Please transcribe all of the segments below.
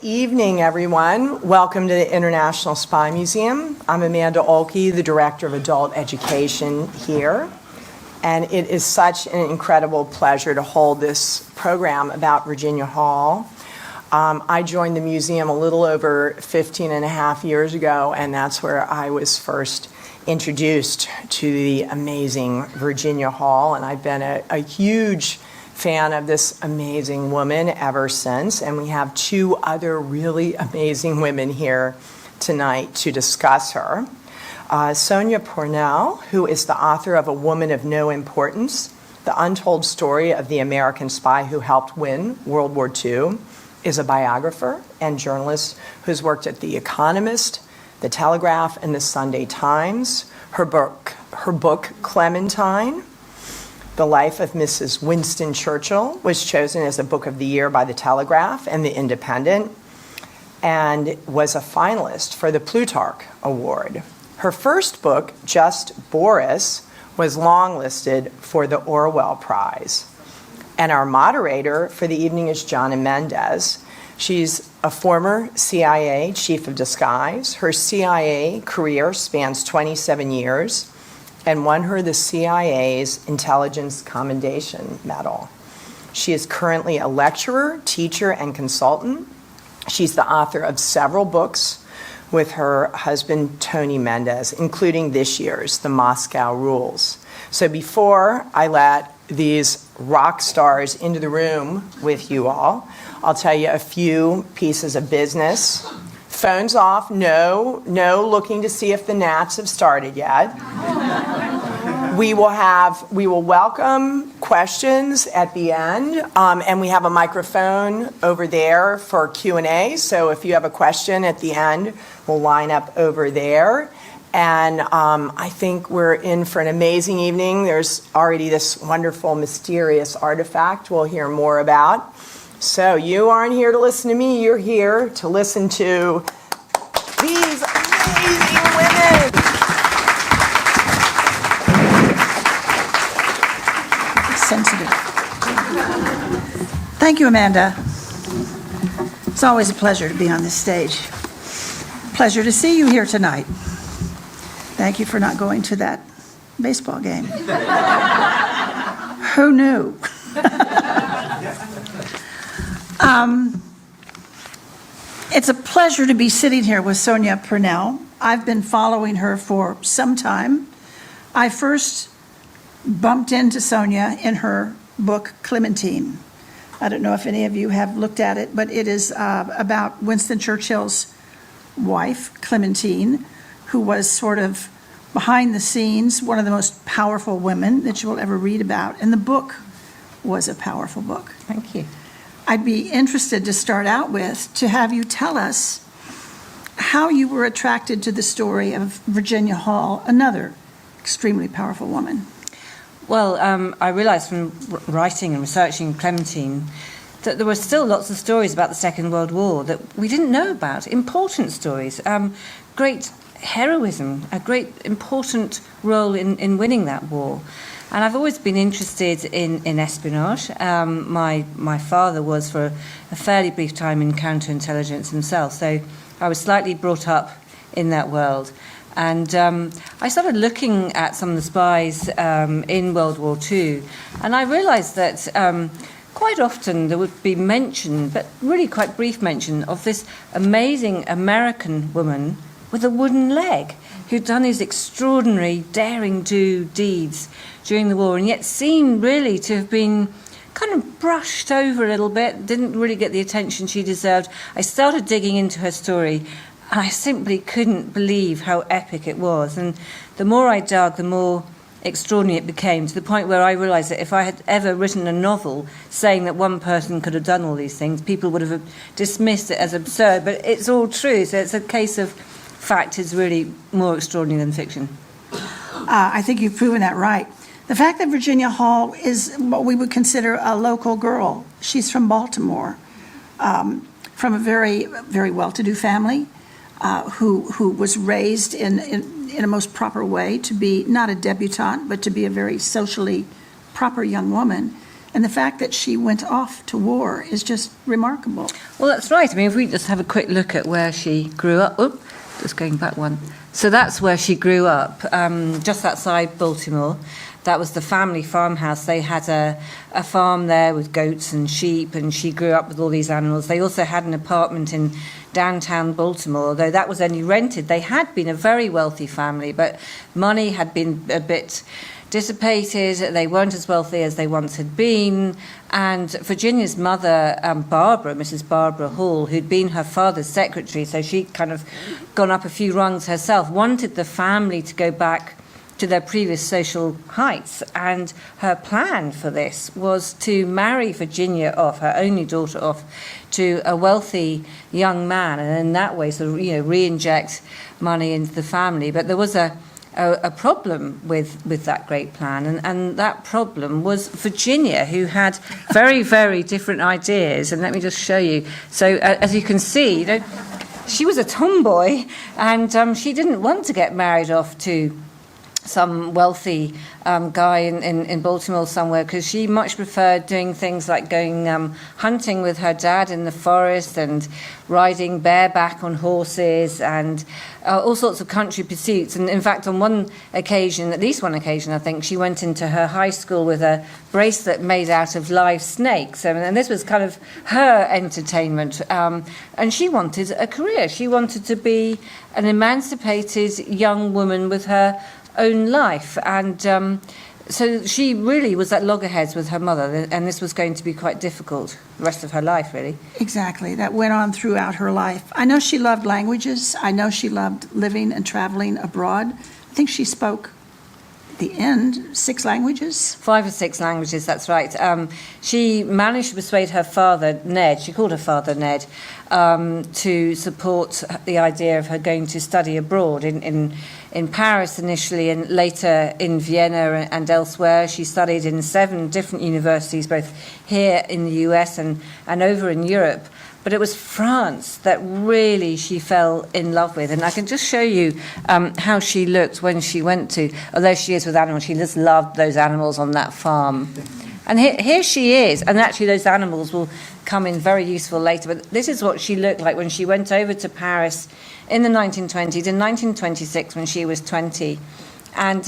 evening, everyone. Welcome to the International Spy Museum. I'm Amanda Olkey, the Director of Adult Education here. And it is such an incredible pleasure to hold this program about Virginia Hall. I joined the museum a little over 15 and a half years ago, and that's where I was first introduced to the amazing Virginia Hall. And I've been a huge fan of this amazing woman ever since, and we have two other really amazing women here tonight to discuss her. Sonia Purnell, who is the author of A Woman of No Importance, The Untold Story of the American Spy Who Helped Win World War II, is a biographer and journalist who's worked at The Economist, The Telegraph, and The Sunday Times. Her book Clementine, The Life of Mrs. Winston Churchill, was chosen as a Book of the Year by The Telegraph and The Independent, and was a finalist for the Plutarch Award. Her first book, Just Boris, was longlisted for the Orwell Prize. And our moderator for the evening is Jonna Mendez. She's a former CIA chief of disguise. Her CIA career spans 27 years, and won her the CIA's Intelligence Commendation Medal. She is currently a lecturer, teacher, and consultant. She's the author of several books with her husband, Tony Mendez, including this year's The Moscow Rules. So before I let these rock stars into the room with you all, I'll tell you a few pieces of business. Phones off, no looking to see if the gnats have started yet. We will welcome questions at the end, and we have a microphone over there for Q&A. So if you have a question at the end, we'll line up over there. And I think we're in for an amazing evening. There's already this wonderful, mysterious artifact we'll hear more about. So you aren't here to listen to me, you're here to listen to these amazing women. Sensitive. Thank you, Amanda. It's always a pleasure to be on this stage. Pleasure to see you here tonight. Thank you for not going to that baseball game. Who knew? It's a pleasure to be sitting here with Sonya Pernell. I've been following her for some time. I first bumped into Sonya in her book, Clementine. I don't know if any of you have looked at it, but it is about Winston Churchill's wife, Clementine, who was sort of behind the scenes, one of the most powerful women that you will ever read about. And the book was a powerful book. Thank you. I'd be interested to start out with, to have you tell us how you were attracted to the story of Virginia Hall, another extremely powerful woman. Well, I realised from writing and researching Clementine that there were still lots of stories about the Second World War that we didn't know about, important stories, great heroism, a great important role in winning that war. And I've always been interested in espionage. My father was, for a fairly brief time, in counterintelligence himself, so I was slightly brought up in that world. And I started looking at some of the spies in World War II, and I realised that quite often there would be mention, but really quite brief mention, of this amazing American woman with a wooden leg who'd done these extraordinary daring-do deeds during the war, and yet seemed really to have been kind of brushed over a little bit, didn't really get the attention she deserved. I started digging into her story, and I simply couldn't believe how epic it was. And the more I dug, the more extraordinary it became, to the point where I realised that if I had ever written a novel saying that one person could have done all these things, people would have dismissed it as absurd. But it's all true, so it's a case of fact is really more extraordinary than fiction. I think you've proven that right. The fact that Virginia Hall is what we would consider a local girl. She's from Baltimore, from a very, very well-to-do family, who was raised in a most proper way to be not a debutante, but to be a very socially proper young woman. And the fact that she went off to war is just remarkable. Well, that's right. I mean, if we just have a quick look at where she grew up. Oop, just going back one. So that's where she grew up, just outside Baltimore. That was the family farmhouse. They had a farm there with goats and sheep, and she grew up with all these animals. They also had an apartment in downtown Baltimore, although that was only rented. They had been a very wealthy family, but money had been a bit dissipated. They weren't as wealthy as they once had been. And Virginia's mother, Barbara, Mrs. Barbara Hall, who'd been her father's secretary, so she'd kind of gone up a few rungs herself, wanted the family to go back to their previous social heights. And her plan for this was to marry Virginia off, her only daughter off, to a wealthy young man, and in that way, sort of, re-inject money into the family. But there was a problem with that great plan, and that problem was Virginia, who had very, very different ideas. And let me just show you. So as you can see, she was a tomboy, and she didn't want to get married off to some wealthy guy in Baltimore somewhere, because she much preferred doing things like going hunting with her dad in the forest and riding bareback on horses and all sorts of country pursuits. And in fact, on one occasion, at least one occasion, I think, she went into her high school with a bracelet made out of live snakes. And this was kind of her entertainment. And she wanted a career. She wanted to be an emancipated young woman with her own life, and so she really was at loggerheads with her mother, and this was going to be quite difficult the rest of her life, really. Exactly. That went on throughout her life. I know she loved languages. I know she loved living and traveling abroad. I think she spoke, at the end, 6 languages? 5 or 6 languages, that's right. She managed to persuade her father, Ned, she called her father Ned, to support the idea of her going to study abroad in Paris initially, and later in Vienna and elsewhere. She studied in 7 different universities, both here in the US and over in Europe. But it was France that really she fell in love with. And I can just show you how she looked when she went to, although she is with animals, she just loved those animals on that farm. And here she is, and actually those animals will come in very useful later, but this is what she looked like when she went over to Paris in the 1920s, in 1926 when she was 20. And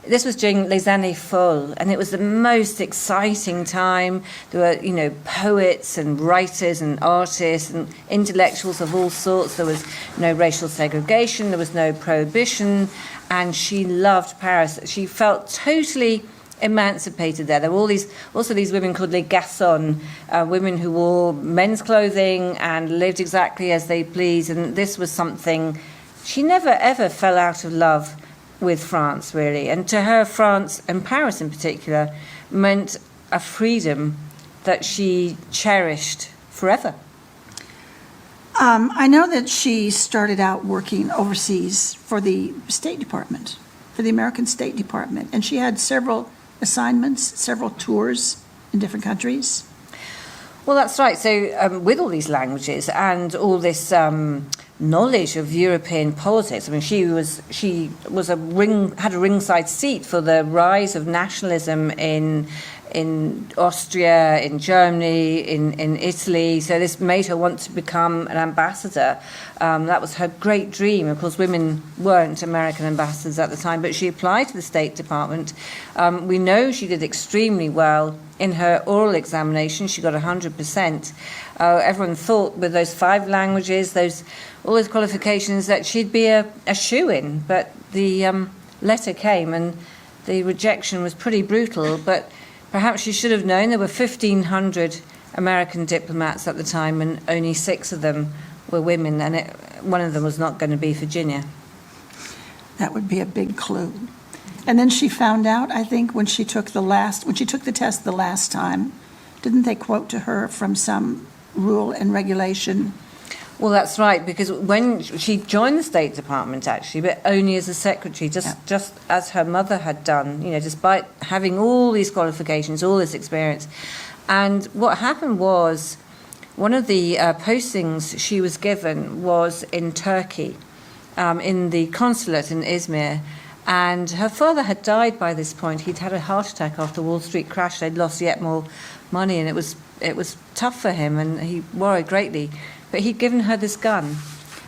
this was during Les Années Folles, and it was the most exciting time. There were, poets and writers and artists and intellectuals of all sorts. There was no racial segregation, there was no prohibition, and she loved Paris. She felt totally emancipated there. There were also these women called les garçons, women who wore men's clothing and lived exactly as they pleased, and this was something. She never ever fell out of love with France, really, and to her, France, and Paris in particular, meant a freedom that she cherished forever. I know that she started out working overseas for the State Department, for the American State Department, and she had several assignments, several tours in different countries. Well, that's right. So with all these languages and all this knowledge of European politics, I mean, she had a ringside seat for the rise of nationalism in Austria, in Germany, in Italy. So this made her want to become an ambassador. That was her great dream. Of course, women weren't American ambassadors at the time, but she applied to the State Department. We know she did extremely well in her oral examination. She got 100%. Everyone thought with those 5 languages, all those qualifications, that she'd be a shoo-in. But the letter came, and the rejection was pretty brutal. But perhaps she should have known there were 1,500 American diplomats at the time, and only 6 of them were women, and one of them was not going to be Virginia. That would be a big clue. And then she found out, I think, when she took the test the last time, didn't they quote to her from some rule and regulation? Well, that's right, because when she joined the State Department, actually, but only as a secretary, just as her mother had done, despite having all these qualifications, all this experience. And what happened was, one of the postings she was given was in Turkey, in the consulate in Izmir. And her father had died by this point. He'd had a heart attack after the Wall Street crash. They'd lost yet more money, and it was tough for him, and he worried greatly. But he'd given her this gun,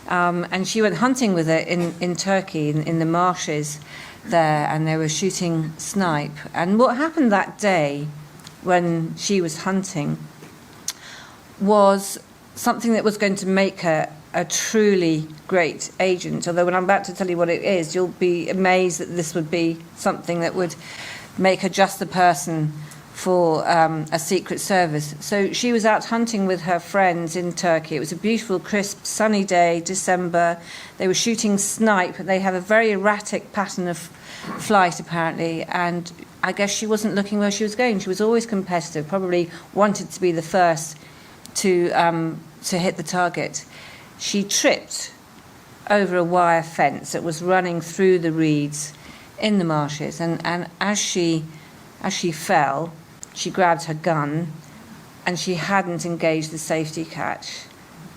and she went hunting with it in Turkey, in the marshes there, and they were shooting snipe. And what happened that day when she was hunting was something that was going to make her a truly great agent. Although when I'm about to tell you what it is, you'll be amazed that this would be something that would make her just the person for a secret service. So she was out hunting with her friends in Turkey. It was a beautiful, crisp, sunny day, December. They were shooting snipe. They have a very erratic pattern of flight, apparently, and I guess she wasn't looking where she was going. She was always competitive, probably wanted to be the first to hit the target. She tripped over a wire fence that was running through the reeds in the marshes, and as she fell, she grabbed her gun, and she hadn't engaged the safety catch,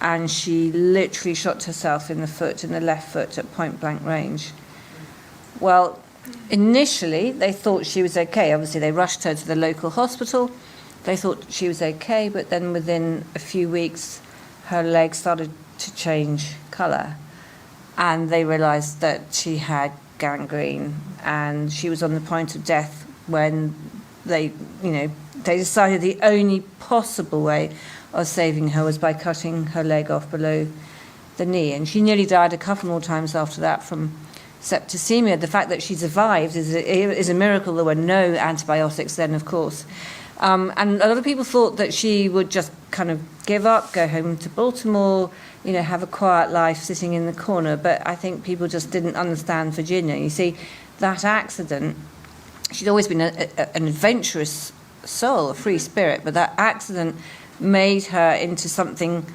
and she literally shot herself in the left foot at point blank range. Well, initially they thought she was okay. Obviously they rushed her to the local hospital. They thought she was okay, but then within a few weeks her leg started to change colour, and they realised that she had gangrene, and she was on the point of death when they decided the only possible way of saving her was by cutting her leg off below the knee. And she nearly died a couple more times after that from septicemia. The fact that she survived is a miracle. There were no antibiotics then, of course. And a lot of people thought that she would just kind of give up, go home to Baltimore, have a quiet life sitting in the corner. But I think people just didn't understand Virginia. You see, that accident, she'd always been an adventurous soul, a free spirit, but that accident made her into something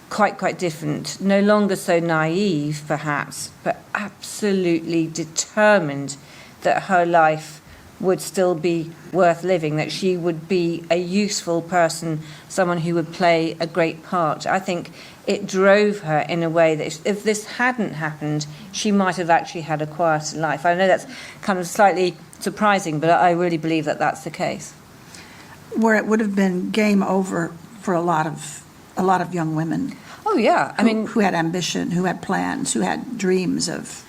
quite different. No longer so naive, perhaps, but absolutely determined that her life would still be worth living, that she would be a useful person, someone who would play a great part. I think it drove her in a way that if this hadn't happened, she might have actually had a quieter life. I know that's kind of slightly surprising, but I really believe that that's the case. Where it would have been game over for a lot of young women. Oh yeah, who had ambition, who had plans, who had dreams of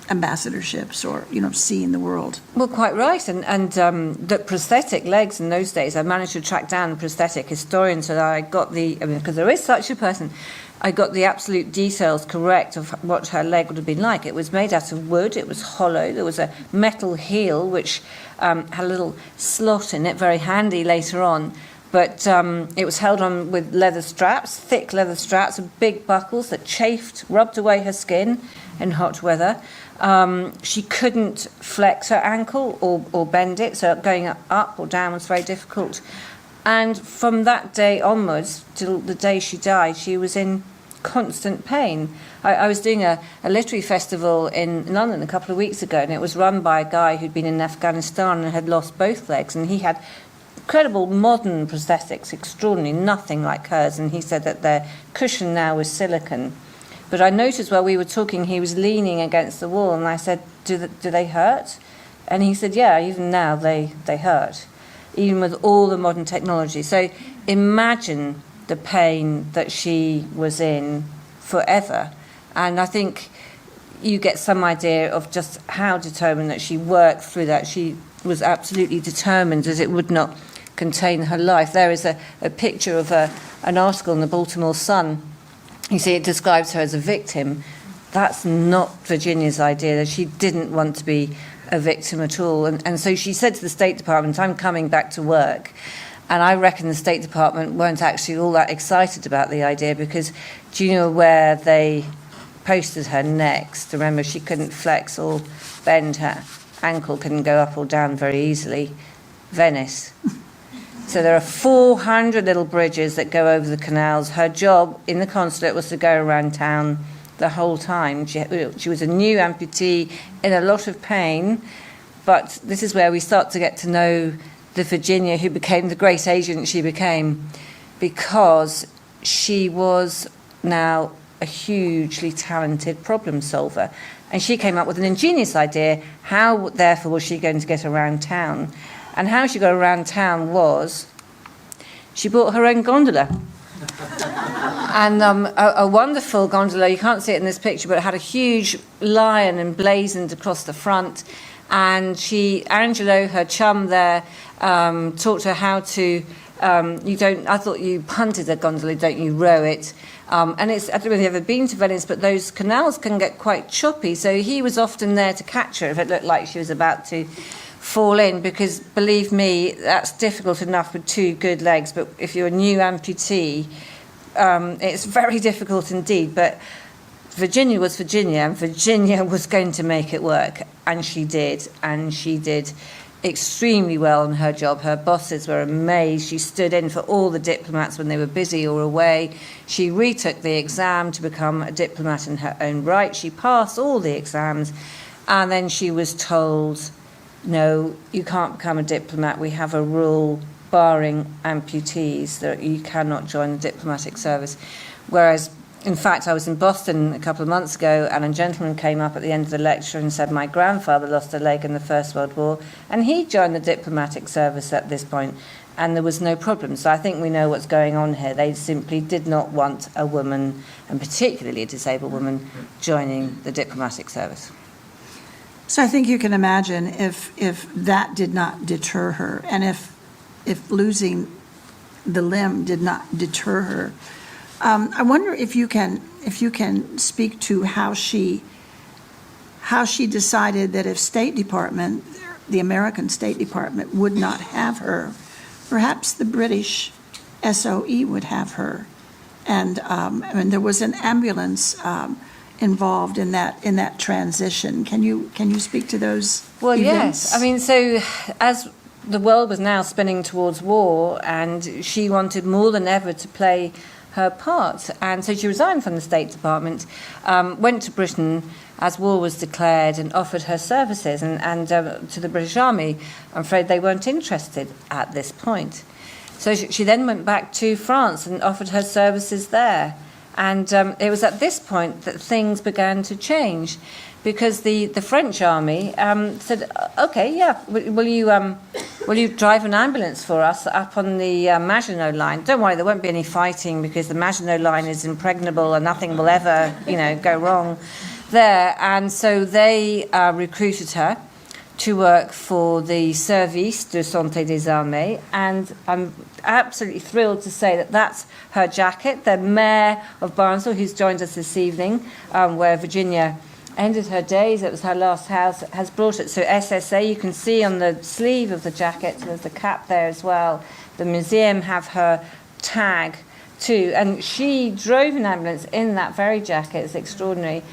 ambassadorships or seeing the world. Well, quite right, and the prosthetic legs in those days, I managed to track down a prosthetic historian so that I got because there is such a person, I got the absolute details correct of what her leg would have been like. It was made out of wood, it was hollow, there was a metal heel which had a little slot in it, very handy later on, but it was held on with leather straps, thick leather straps with big buckles that chafed, rubbed away her skin in hot weather. She couldn't flex her ankle or bend it, so going up or down was very difficult. And from that day onwards till the day she died, she was in constant pain. I was doing a literary festival in London a couple of weeks ago, and it was run by a guy who'd been in Afghanistan and had lost both legs, and he had incredible modern prosthetics, extraordinary, nothing like hers, and he said that their cushion now was silicone. But I noticed while we were talking, he was leaning against the wall, and I said, do they hurt? And he said, yeah, even now they hurt, even with all the modern technology. So imagine the pain that she was in forever. And I think you get some idea of just how determined that she worked through that. She was absolutely determined that it would not contain her life. There is a picture of an article in the Baltimore Sun. You see, it describes her as a victim. That's not Virginia's idea. That she didn't want to be a victim at all. And so she said to the State Department, I'm coming back to work. And I reckon the State Department weren't actually all that excited about the idea, because do you know where they posted her next? Remember, she couldn't flex or bend, her ankle couldn't go up or down very easily. Venice. So there are 400 little bridges that go over the canals. Her job in the consulate was to go around town the whole time. She was a new amputee in a lot of pain, but this is where we start to get to know the Virginia who became the great agent she became, because she was now a hugely talented problem solver, And she came up with an ingenious idea. How, therefore, was she going to get around town? And how she got around town was she bought her own gondola. And a wonderful gondola, you can't see it in this picture, but it had a huge lion emblazoned across the front. And Angelo, her chum there, taught her how to, I thought you punted a gondola, don't you row it? And I don't know if you've ever been to Venice, but those canals can get quite choppy. So he was often there to catch her if it looked like she was about to fall in, because believe me, that's difficult enough with two good legs. But if you're a new amputee, it's very difficult indeed. But Virginia was Virginia, and Virginia was going to make it work. And she did extremely well on her job. Her bosses were amazed. She stood in for all the diplomats when they were busy or away. She retook the exam to become a diplomat in her own right. She passed all the exams, and then she was told, no, you can't become a diplomat. We have a rule barring amputees that you cannot join the diplomatic service. Whereas, in fact, I was in Boston a couple of months ago, and a gentleman came up at the end of the lecture and said, my grandfather lost a leg in the First World War, and he joined the diplomatic service at this point, and there was no problem. So I think we know what's going on here. They simply did not want a woman, and particularly a disabled woman, joining the diplomatic service. So I think you can imagine if that did not deter her, and if losing the limb did not deter her. I wonder if you can speak to how she decided that if State Department, the American State Department, would not have her, perhaps the British SOE would have her, and there was an ambulance involved in that transition. Can you speak to those events? Yes. I mean, so as the world was now spinning towards war, and she wanted more than ever to play her part, and so she resigned from the State Department, went to Britain as war was declared, and offered her services, and to the British Army. I'm afraid they weren't interested at this point. So she then went back to France and offered her services there. And it was at this point that things began to change, because the French army said, okay, yeah, will you drive an ambulance for us up on the Maginot Line? Don't worry, there won't be any fighting, because the Maginot Line is impregnable and nothing will ever, go wrong there. And so they recruited her to work for the Service de Santé des Armées, and I'm absolutely thrilled to say that that's her jacket. The Mayor of Barnstable, who's joined us this evening, where Virginia ended her days, it was her last house, has brought it. So SSA, you can see on the sleeve of the jacket, there's the cap there as well. The museum have her tag too, and she drove an ambulance in that very jacket. It's extraordinary.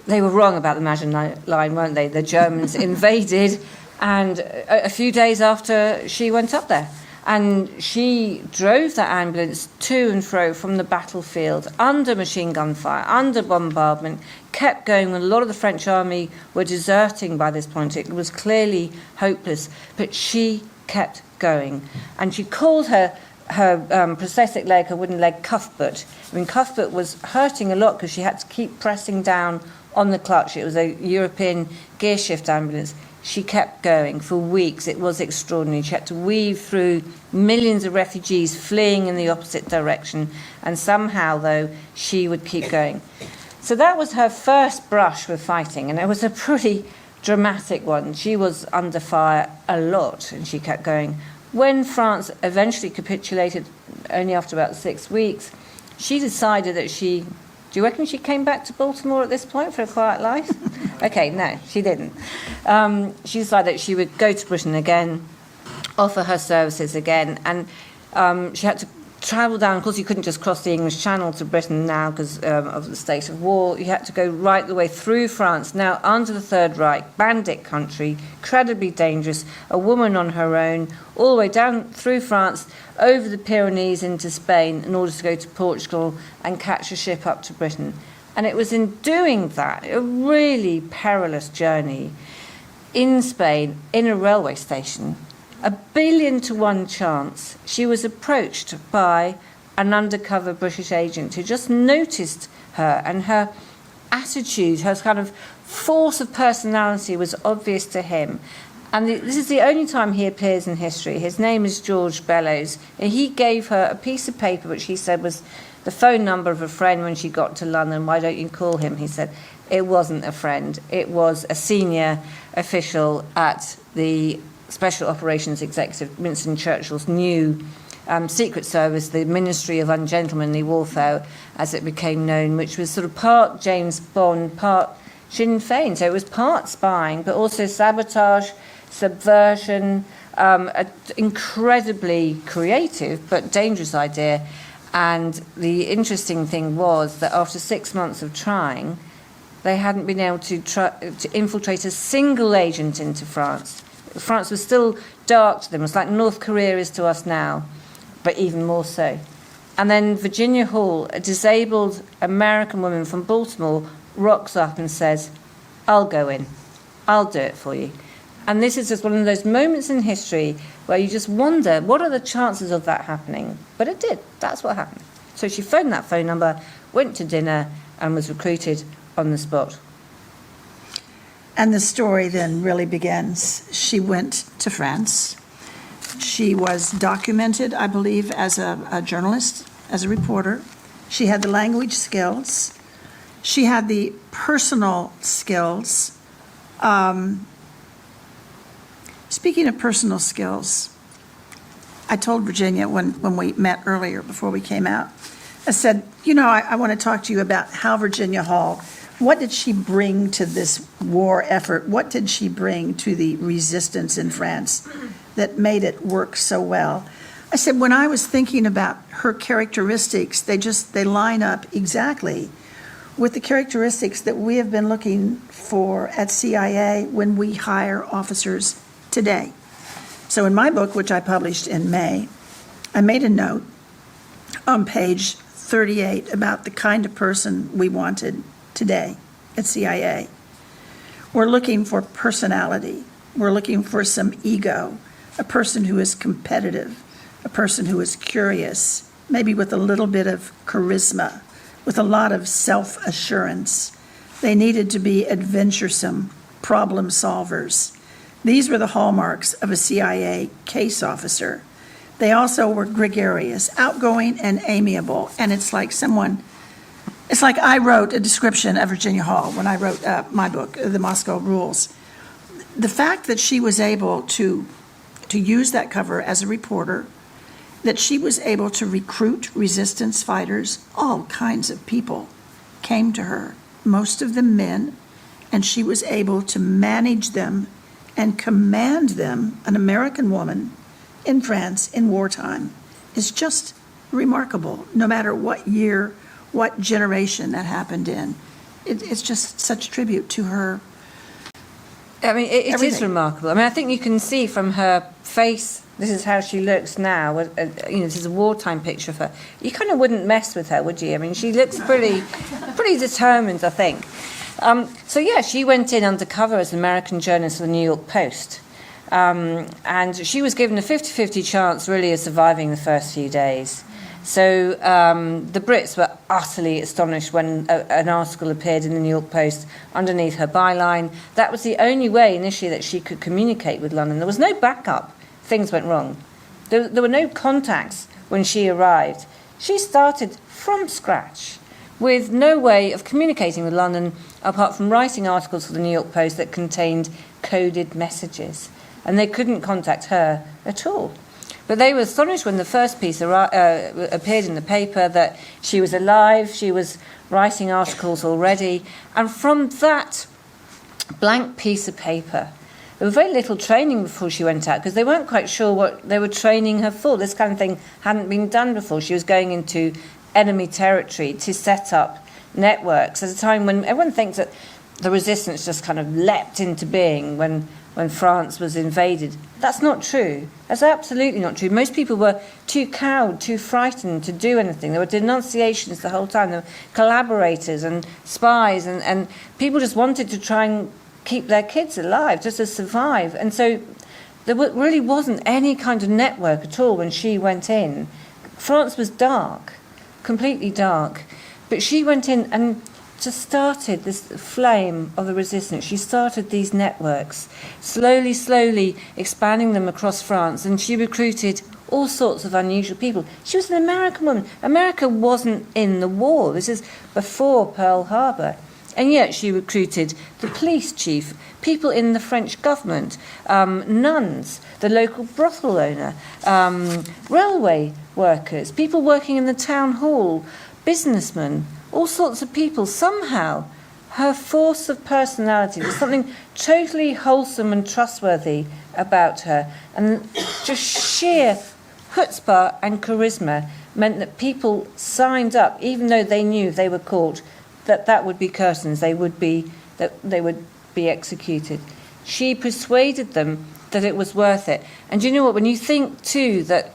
They were wrong about the Maginot Line, weren't they? The Germans invaded, and a few days after she went up there. And she drove that ambulance to and fro from the battlefield, under machine gun fire, under bombardment, kept going when a lot of the French army were deserting by this point. It was clearly hopeless, but she kept going. And she called her prosthetic leg, her wooden leg, Cuthbert. I mean, Cuthbert was hurting a lot because she had to keep pressing down on the clutch. It was a European gear shift ambulance. She kept going for weeks. It was extraordinary. She had to weave through millions of refugees fleeing in the opposite direction, and somehow, though, she would keep going. So that was her first brush with fighting, and it was a pretty dramatic one. She was under fire a lot, and she kept going. When France eventually capitulated, only after about 6 weeks, she decided that do you reckon she came back to Baltimore at this point for a quiet life? Okay, no, she didn't. She decided that she would go to Britain again, offer her services again, and she had to travel down. Of course, you couldn't just cross the English Channel to Britain now because of the state of war. You had to go right the way through France, now under the Third Reich, bandit country, incredibly dangerous, a woman on her own, all the way down through France, over the Pyrenees into Spain in order to go to Portugal and catch a ship up to Britain. And it was in doing that, a really perilous journey, in Spain, in a railway station, 1 billion to 1 chance, she was approached by an undercover British agent who just noticed her, and her attitude, her kind of force of personality was obvious to him. And this is the only time he appears in history. His name is George Bellows, and he gave her a piece of paper which he said was the phone number of a friend when she got to London. Why don't you call him? He said it wasn't a friend. It was a senior official at the Special Operations Executive, Winston Churchill's new Secret Service, the Ministry of Ungentlemanly Warfare, as it became known, which was sort of part James Bond, part Sinn Féin. So it was part spying, but also sabotage, subversion, an incredibly creative but dangerous idea. And the interesting thing was that after 6 months of trying, they hadn't been able to infiltrate a single agent into France. France was still dark to them. It was like North Korea is to us now, but even more so. And then Virginia Hall, a disabled American woman from Baltimore, rocks up and says, I'll go in. I'll do it for you. And this is just one of those moments in history where you just wonder, what are the chances of that happening? But it did. That's what happened. So she phoned that phone number, went to dinner, and was recruited on the spot. And the story then really begins. She went to France. She was documented, I believe, as a journalist, as a reporter. She had the language skills. She had the personal skills. Speaking of personal skills, I told Virginia when we met earlier, before we came out, I said, I want to talk to you about how Virginia Hall, what did she bring to this war effort? What did she bring to the resistance in France that made it work so well? I said, when I was thinking about her characteristics, they line up exactly with the characteristics that we have been looking for at CIA when we hire officers today. So in my book, which I published in May, I made a note on page 38 about the kind of person we wanted today at CIA. We're looking for personality. We're looking for some ego, a person who is competitive, a person who is curious, maybe with a little bit of charisma, with a lot of self-assurance. They needed to be adventuresome problem solvers. These were the hallmarks of a CIA case officer. They also were gregarious, outgoing, and amiable. And it's like I wrote a description of Virginia Hall when I wrote my book, The Moscow Rules. The fact that she was able to use that cover as a reporter, that she was able to recruit resistance fighters, all kinds of people came to her, most of them men, and she was able to manage them and command them, an American woman in France in wartime, is just remarkable, no matter what year, what generation that happened in. It's just such tribute to her. I mean, it is Everything. remarkable. I mean, I think you can see from her face, this is how she looks now. This is a wartime picture of her. You kind of wouldn't mess with her, would you? I mean, she looks pretty determined, I think. So yeah, she went in undercover as an American journalist for the New York Post. And she was given a 50-50 chance, really, of surviving the first few days. So the Brits were utterly astonished when an article appeared in the New York Post underneath her byline. That was the only way initially that she could communicate with London. There was no backup. Things went wrong. There were no contacts when she arrived. She started from scratch with no way of communicating with London apart from writing articles for the New York Post that contained coded messages. And they couldn't contact her at all. But they were astonished when the first piece appeared in the paper that she was alive, she was writing articles already. And from that blank piece of paper, there was very little training before she went out because they weren't quite sure what they were training her for. This kind of thing hadn't been done before. She was going into enemy territory to set up networks at a time when everyone thinks that the resistance just kind of leapt into being when France was invaded. That's not true. That's absolutely not true. Most people were too cowed, too frightened to do anything. There were denunciations the whole time. There were collaborators and spies, and people just wanted to try and keep their kids alive, just to survive. And so there really wasn't any kind of network at all when she went in. France was dark, completely dark. But she went in and just started this flame of the resistance. She started these networks, slowly expanding them across France, and she recruited all sorts of unusual people. She was an American woman. America wasn't in the war. This is before Pearl Harbor. And yet she recruited the police chief, people in the French government, nuns, the local brothel owner, railway workers, people working in the town hall, businessmen, all sorts of people. Somehow, her force of personality, there's something totally wholesome and trustworthy about her. And just sheer chutzpah and charisma meant that people signed up, even though they knew if they were caught, that would be curtains, they would be executed. She persuaded them that it was worth it. And do you know what, when you think too that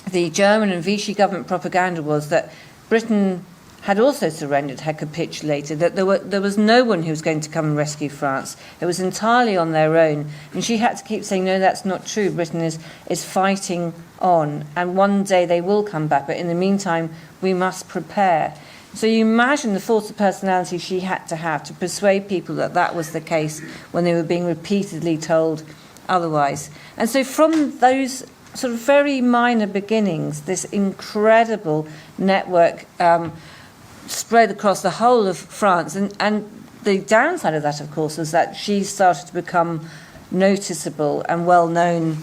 the German and Vichy government propaganda was that Britain had also surrendered, had capitulated, that there was no one who was going to come and rescue France. It was entirely on their own. And she had to keep saying, no, that's not true. Britain is fighting on. And one day they will come back. But in the meantime, we must prepare. So you imagine the force of personality she had to have to persuade people that that was the case when they were being repeatedly told otherwise. And so from those sort of very minor beginnings, this incredible network spread across the whole of France. And the downside of that, of course, was that she started to become noticeable and well known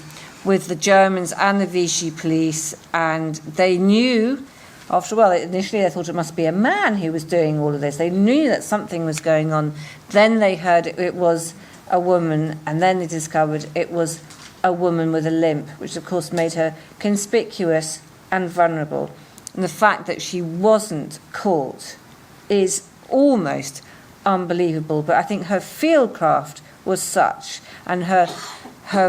with the Germans and the Vichy police. And they knew, after a while, initially they thought it must be a man who was doing all of this. They knew that something was going on. Then they heard it was a woman, and then they discovered it was a woman with a limp, which of course made her conspicuous and vulnerable. And the fact that she wasn't caught is almost unbelievable. But I think her fieldcraft was such, and her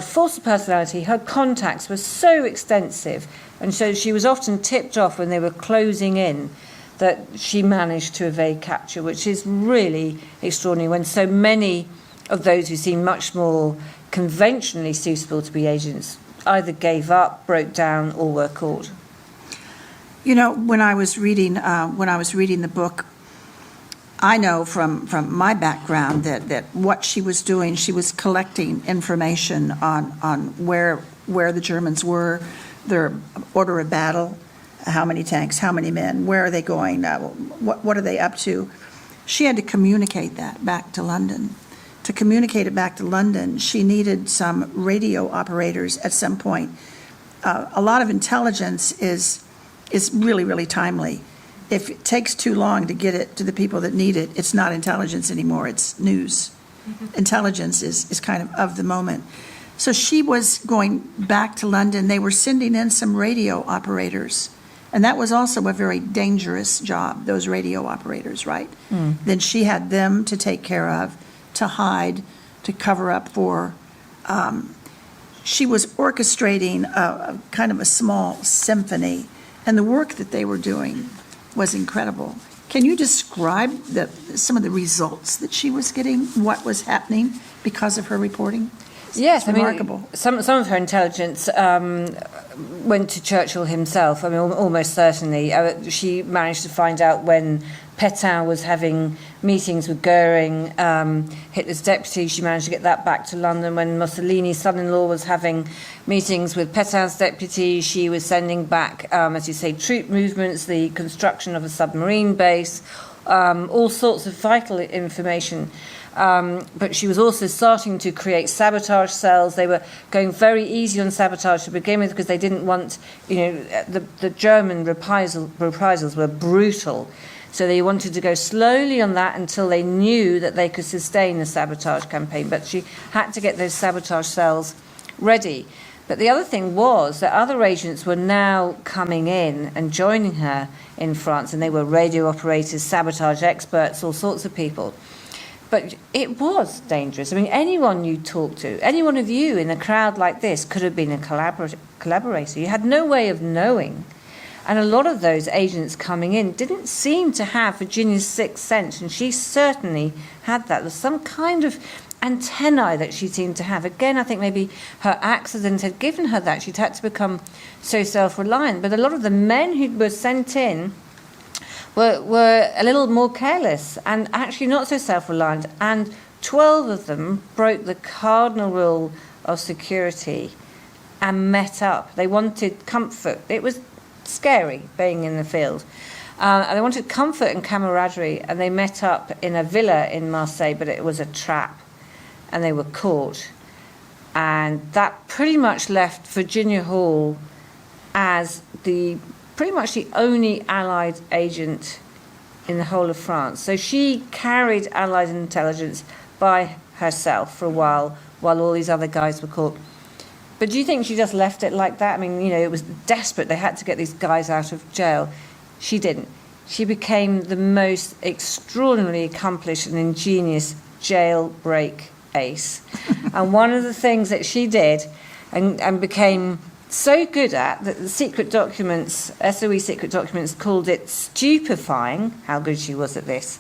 force of personality, her contacts were so extensive, and so she was often tipped off when they were closing in, that she managed to evade capture, which is really extraordinary when so many of those who seem much more conventionally suitable to be agents either gave up, broke down, or were caught. You know, when I was reading the book, I know from my background that what she was doing, she was collecting information on where the Germans were, their order of battle, how many tanks, how many men, where are they going, what are they up to. She had to communicate that back to London. To communicate it back to London, she needed some radio operators at some point. A lot of intelligence is really, really timely. If it takes too long to get it to the people that need it, it's not intelligence anymore, it's news. Intelligence is kind of the moment. So she was going back to London. They were sending in some radio operators. And that was also a very dangerous job, those radio operators, right? Then she had them to take care of, to hide, to cover up for. She was orchestrating a kind of a small symphony. And the work that they were doing was incredible. Can you describe some of the results that she was getting, what was happening because of her reporting? Yes, it's remarkable. I mean, some of her intelligence went to Churchill himself. I mean, almost certainly. She managed to find out when Pétain was having meetings with Goering, Hitler's deputy. She managed to get that back to London. When Mussolini's son-in-law was having meetings with Pétain's deputy, she was sending back, as you say, troop movements, the construction of a submarine base, all sorts of vital information. But she was also starting to create sabotage cells. They were going very easy on sabotage to begin with because they didn't want, the German reprisals were brutal. So they wanted to go slowly on that until they knew that they could sustain the sabotage campaign. But she had to get those sabotage cells ready. But the other thing was that other agents were now coming in and joining her in France, and they were radio operators, sabotage experts, all sorts of people. But it was dangerous. I mean, anyone you talk to, any one of you in a crowd like this could have been a collaborator. You had no way of knowing. And a lot of those agents coming in didn't seem to have Virginia's sixth sense, and she certainly had that. There's some kind of antennae that she seemed to have. Again, I think maybe her accident had given her that. She'd had to become so self-reliant. But a lot of the men who were sent in were a little more careless and actually not so self-reliant. And 12 of them broke the cardinal rule of security and met up. They wanted comfort. It was scary being in the field. And they wanted comfort and camaraderie, and they met up in a villa in Marseille, but it was a trap, and they were caught. And that pretty much left Virginia Hall as pretty much the only Allied agent in the whole of France. So she carried Allied intelligence by herself for a while all these other guys were caught. But do you think she just left it like that? I mean, it was desperate. They had to get these guys out of jail. She didn't. She became the most extraordinarily accomplished and ingenious jailbreak ace. And one of the things that she did and became so good at that the secret documents, SOE secret documents, called it stupefying how good she was at this.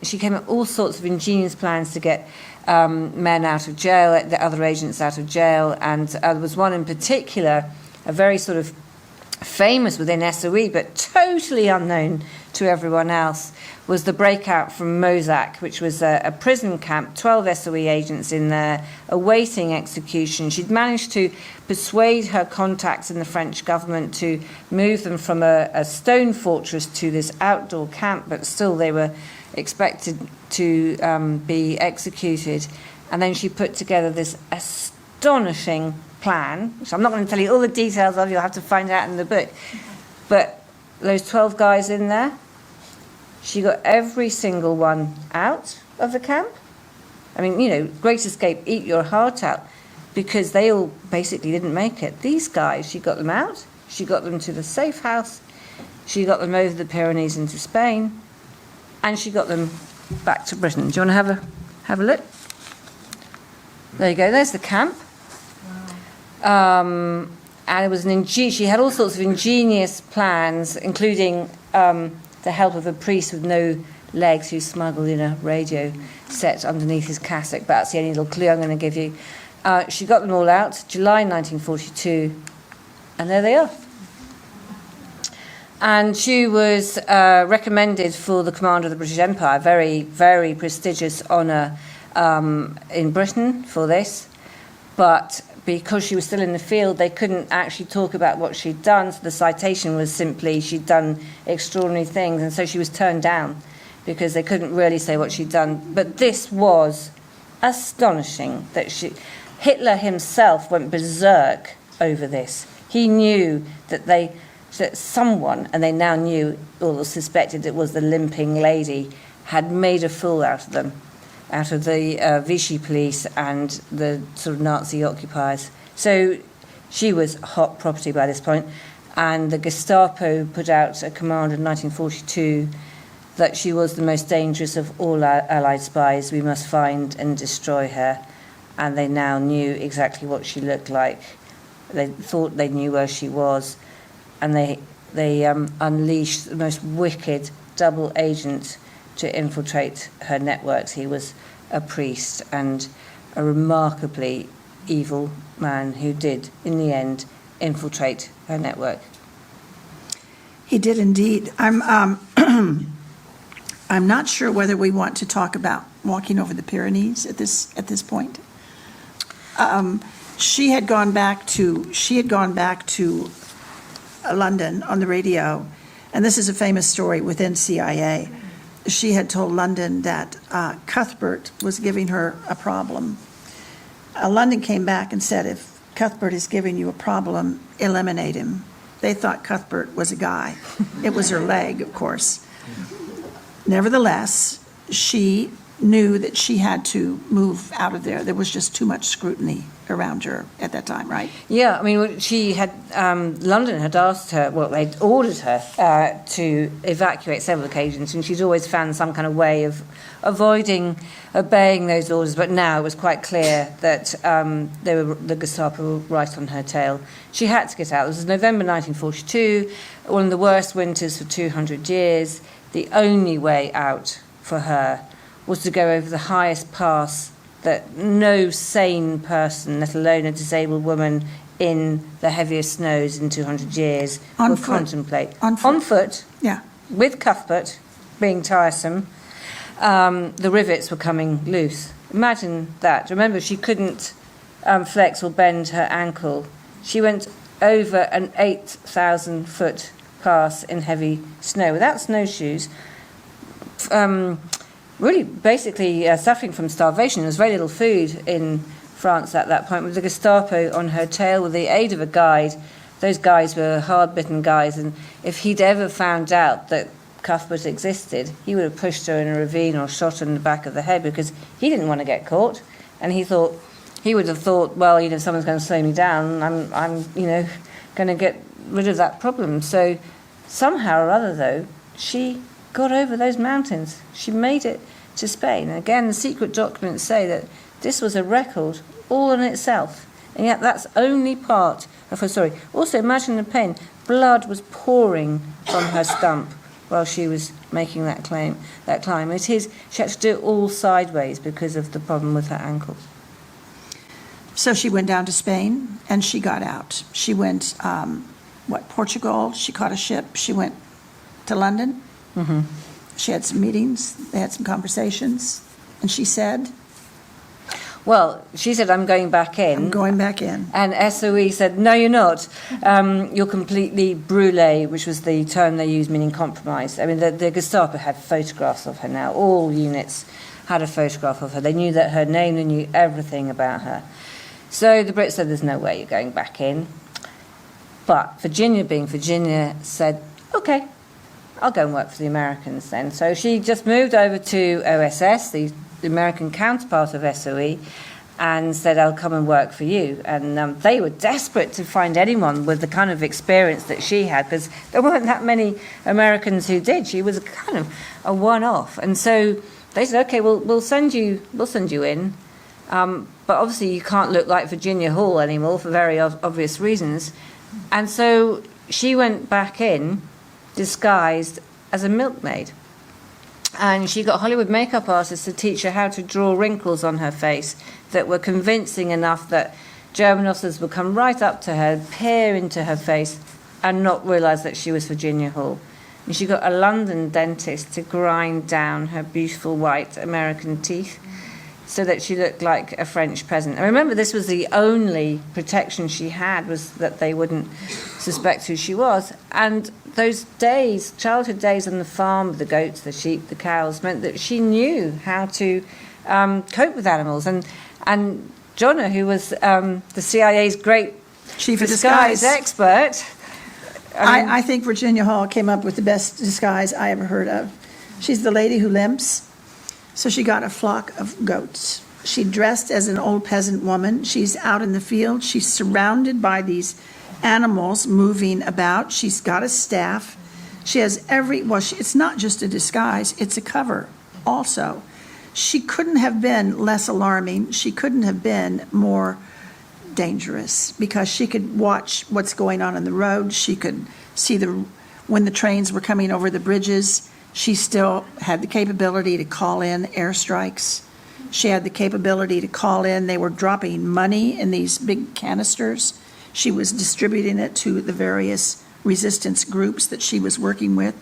She came up with all sorts of ingenious plans to get men out of jail, the other agents out of jail, and there was one in particular, a very sort of famous within SOE, but totally unknown to everyone else, was the breakout from Mozac, which was a prison camp, 12 SOE agents in there, awaiting execution. She'd managed to persuade her contacts in the French government to move them from a stone fortress to this outdoor camp, but still they were expected to be executed. And then she put together this astonishing plan, which I'm not going to tell you all the details of, you'll have to find out in the book. But those 12 guys in there, she got every single one out of the camp. I mean, Great Escape, eat your heart out, because they all basically didn't make it. These guys, she got them out, she got them to the safe house, she got them over the Pyrenees into Spain, and she got them back to Britain. Do you want to have a look? There you go, there's the camp. And it was she had all sorts of ingenious plans, including the help of a priest with no legs who smuggled in a radio set underneath his cassock. But that's the only little clue I'm going to give you. She got them all out, July 1942, and there they are. And she was recommended for the command of the British Empire, very, very prestigious honour in Britain for this. But because she was still in the field, they couldn't actually talk about what she'd done. So the citation was simply she'd done extraordinary things. And so she was turned down because they couldn't really say what she'd done. But this was astonishing that Hitler himself went berserk over this. He knew that someone, and they now knew or suspected it was the limping lady, had made a fool out of them, out of the Vichy police and the sort of Nazi occupiers. So she was hot property by this point, and the Gestapo put out a command in 1942 that she was the most dangerous of all Allied spies. We must find and destroy her. And they now knew exactly what she looked like. They thought they knew where she was, and they unleashed the most wicked double agent to infiltrate her networks. He was a priest and a remarkably evil man who did, in the end, infiltrate her network. He did indeed. I'm not sure whether we want to talk about walking over the Pyrenees at this point. She had gone back to London on the radio, and this is a famous story within CIA. She had told London that Cuthbert was giving her a problem. London came back and said, if Cuthbert is giving you a problem, eliminate him. They thought Cuthbert was a guy. It was her leg, of course. Nevertheless, she knew that she had to move out of there. There was just too much scrutiny around her at that time, right? Yeah, I mean, she had, London had asked her, well, they'd ordered her to evacuate several occasions, and she'd always found some kind of way of avoiding obeying those orders. But now it was quite clear that the Gestapo were right on her tail. She had to get out. This was November 1942, one of the worst winters for 200 years. The only way out for her was to go over the highest pass that no sane person, let alone a disabled woman in the heaviest snows in 200 years, would contemplate. On foot. On foot? Yeah. with Cuthbert being tiresome, the rivets were coming loose. Imagine that. Remember, she couldn't flex or bend her ankle. She went over an 8,000-foot pass in heavy snow without snowshoes, really basically suffering from starvation. There was very little food in France at that point, with the Gestapo on her tail with the aid of a guide. Those guys were hard-bitten guys, and if he'd ever found out that Cuthbert existed, he would have pushed her in a ravine or shot her in the back of the head, because he didn't want to get caught, and he would have thought, well, someone's going to slow me down, I'm going to get rid of that problem. So somehow or other, though, she got over those mountains. She made it to Spain. And again, the secret documents say that this was a record all in itself, and yet that's only part of her story. Also, imagine the pain. Blood was pouring from her stump while she was making that climb. She had to do it all sideways because of the problem with her ankle. So she went down to Spain, and she got out. She went, Portugal? She caught a ship. She went to London. Mm-hmm. She had some meetings. They had some conversations. And she said... Well, she said, I'm going back in. I'm going back in. And SOE said, no, you're not. You're completely brûlée, which was the term they used, meaning compromised. I mean, the Gestapo had photographs of her now. All units had a photograph of her. They knew that her name, they knew everything about her. So the Brits said, there's no way you're going back in. But Virginia, being Virginia, said, OK, I'll go and work for the Americans then. So she just moved over to OSS, the American counterpart of SOE, and said, I'll come and work for you. And they were desperate to find anyone with the kind of experience that she had, because there weren't that many Americans who did. She was kind of a one-off. And so they said, OK, we'll send you in. But obviously you can't look like Virginia Hall anymore for very obvious reasons. And so she went back in, disguised as a milkmaid. And she got Hollywood makeup artists to teach her how to draw wrinkles on her face that were convincing enough that German officers would come right up to her, peer into her face, and not realise that she was Virginia Hall. And she got a London dentist to grind down her beautiful white American teeth so that she looked like a French peasant. And remember, this was the only protection she had, was that they wouldn't suspect who she was. And those days, childhood days on the farm, the goats, the sheep, the cows, meant that she knew how to cope with animals. And Jonna, who was the CIA's great chief of disguise expert... I think Virginia Hall came up with the best disguise I ever heard of. She's the lady who limps. So she got a flock of goats. She dressed as an old peasant woman. She's out in the field. She's surrounded by these animals moving about. She's got a staff. She has it's not just a disguise, it's a cover also. She couldn't have been less alarming. She couldn't have been more dangerous, because she could watch what's going on the road. She could see when the trains were coming over the bridges. She still had the capability to call in airstrikes. She had the capability to call in. They were dropping money in these big canisters. She was distributing it to the various resistance groups that she was working with.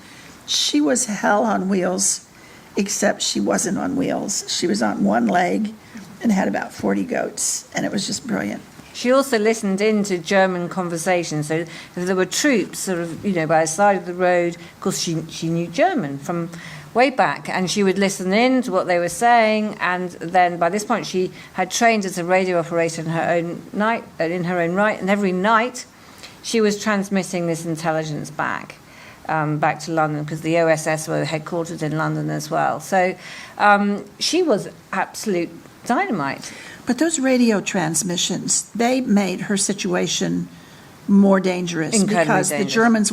She was hell on wheels, except she wasn't on wheels. She was on one leg and had about 40 goats, and it was just brilliant. She also listened in to German conversations. So if there were troops sort of, by the side of the road, of course she knew German from way back, and she would listen in to what they were saying. And then by this point she had trained as a radio operator in her own right, and every night she was transmitting this intelligence back to London, because the OSS were headquartered in London as well. So she was absolute dynamite. But those radio transmissions, they made her situation more dangerous. Incredibly because dangerous. The Germans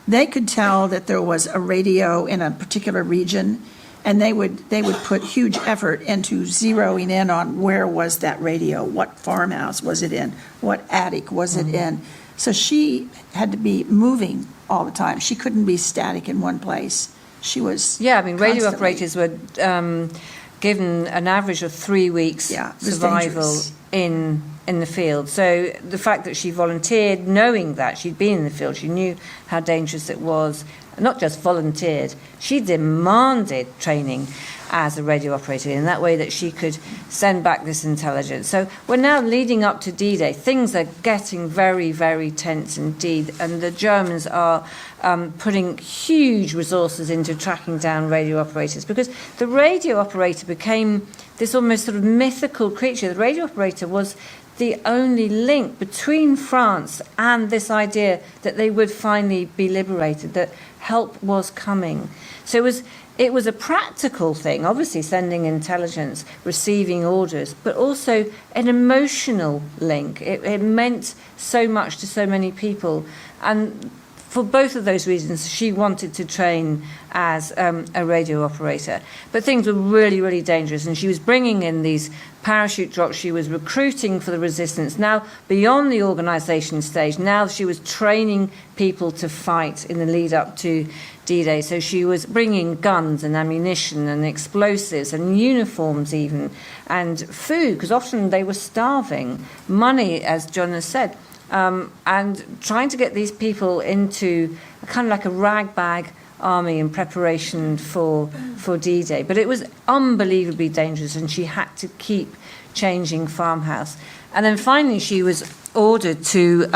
they could tell that there was a radio in a particular region, and they would put huge effort into zeroing in on where was that radio, what farmhouse was it in, what attic was it in. So she had to be moving all the time. She couldn't be static in one place. She was radio operators were given an average of 3 weeks survival in the field. So the fact that she volunteered, knowing that she'd been in the field, she knew how dangerous it was, not just volunteered, she demanded training as a radio operator in that way that she could send back this intelligence. So we're now leading up to D-Day. Things are getting very, very tense indeed, and the Germans are putting huge resources into tracking down radio operators, because the radio operator became this almost sort of mythical creature. The radio operator was the only link between France and this idea that they would finally be liberated, that help was coming. So it was a practical thing, obviously sending intelligence, receiving orders, but also an emotional link. It meant so much to so many people. And for both of those reasons, she wanted to train as a radio operator. But things were really, really dangerous, and she was bringing in these parachute drops. She was recruiting for the resistance. Now, beyond the organisation stage, now she was training people to fight in the lead up to D-Day. So she was bringing guns and ammunition and explosives and uniforms even, and food, because often they were starving, money, as Jonna said. And trying to get these people into a kind of like a ragbag army in preparation for D-Day. But it was unbelievably dangerous, and she had to keep changing farmhouse. And then finally she was ordered to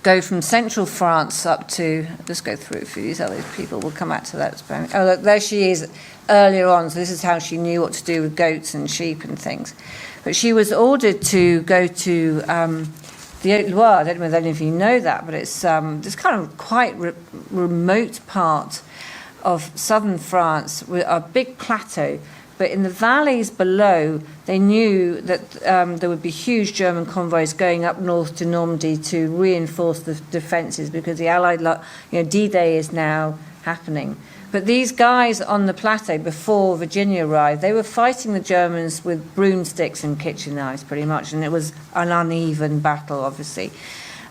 go from central France up to, just go through for these other people, we'll come back to that. Oh, look, there she is earlier on. So this is how she knew what to do with goats and sheep and things. But she was ordered to go to the Haute-Loire. I don't know if any of you know that, but it's this kind of quite remote part of southern France with a big plateau. But in the valleys below, they knew that there would be huge German convoys going up north to Normandy to reinforce the defences, because the Allied, D-Day is now happening. But these guys on the plateau, before Virginia arrived, they were fighting the Germans with broomsticks and kitchen knives, pretty much, and it was an uneven battle, obviously.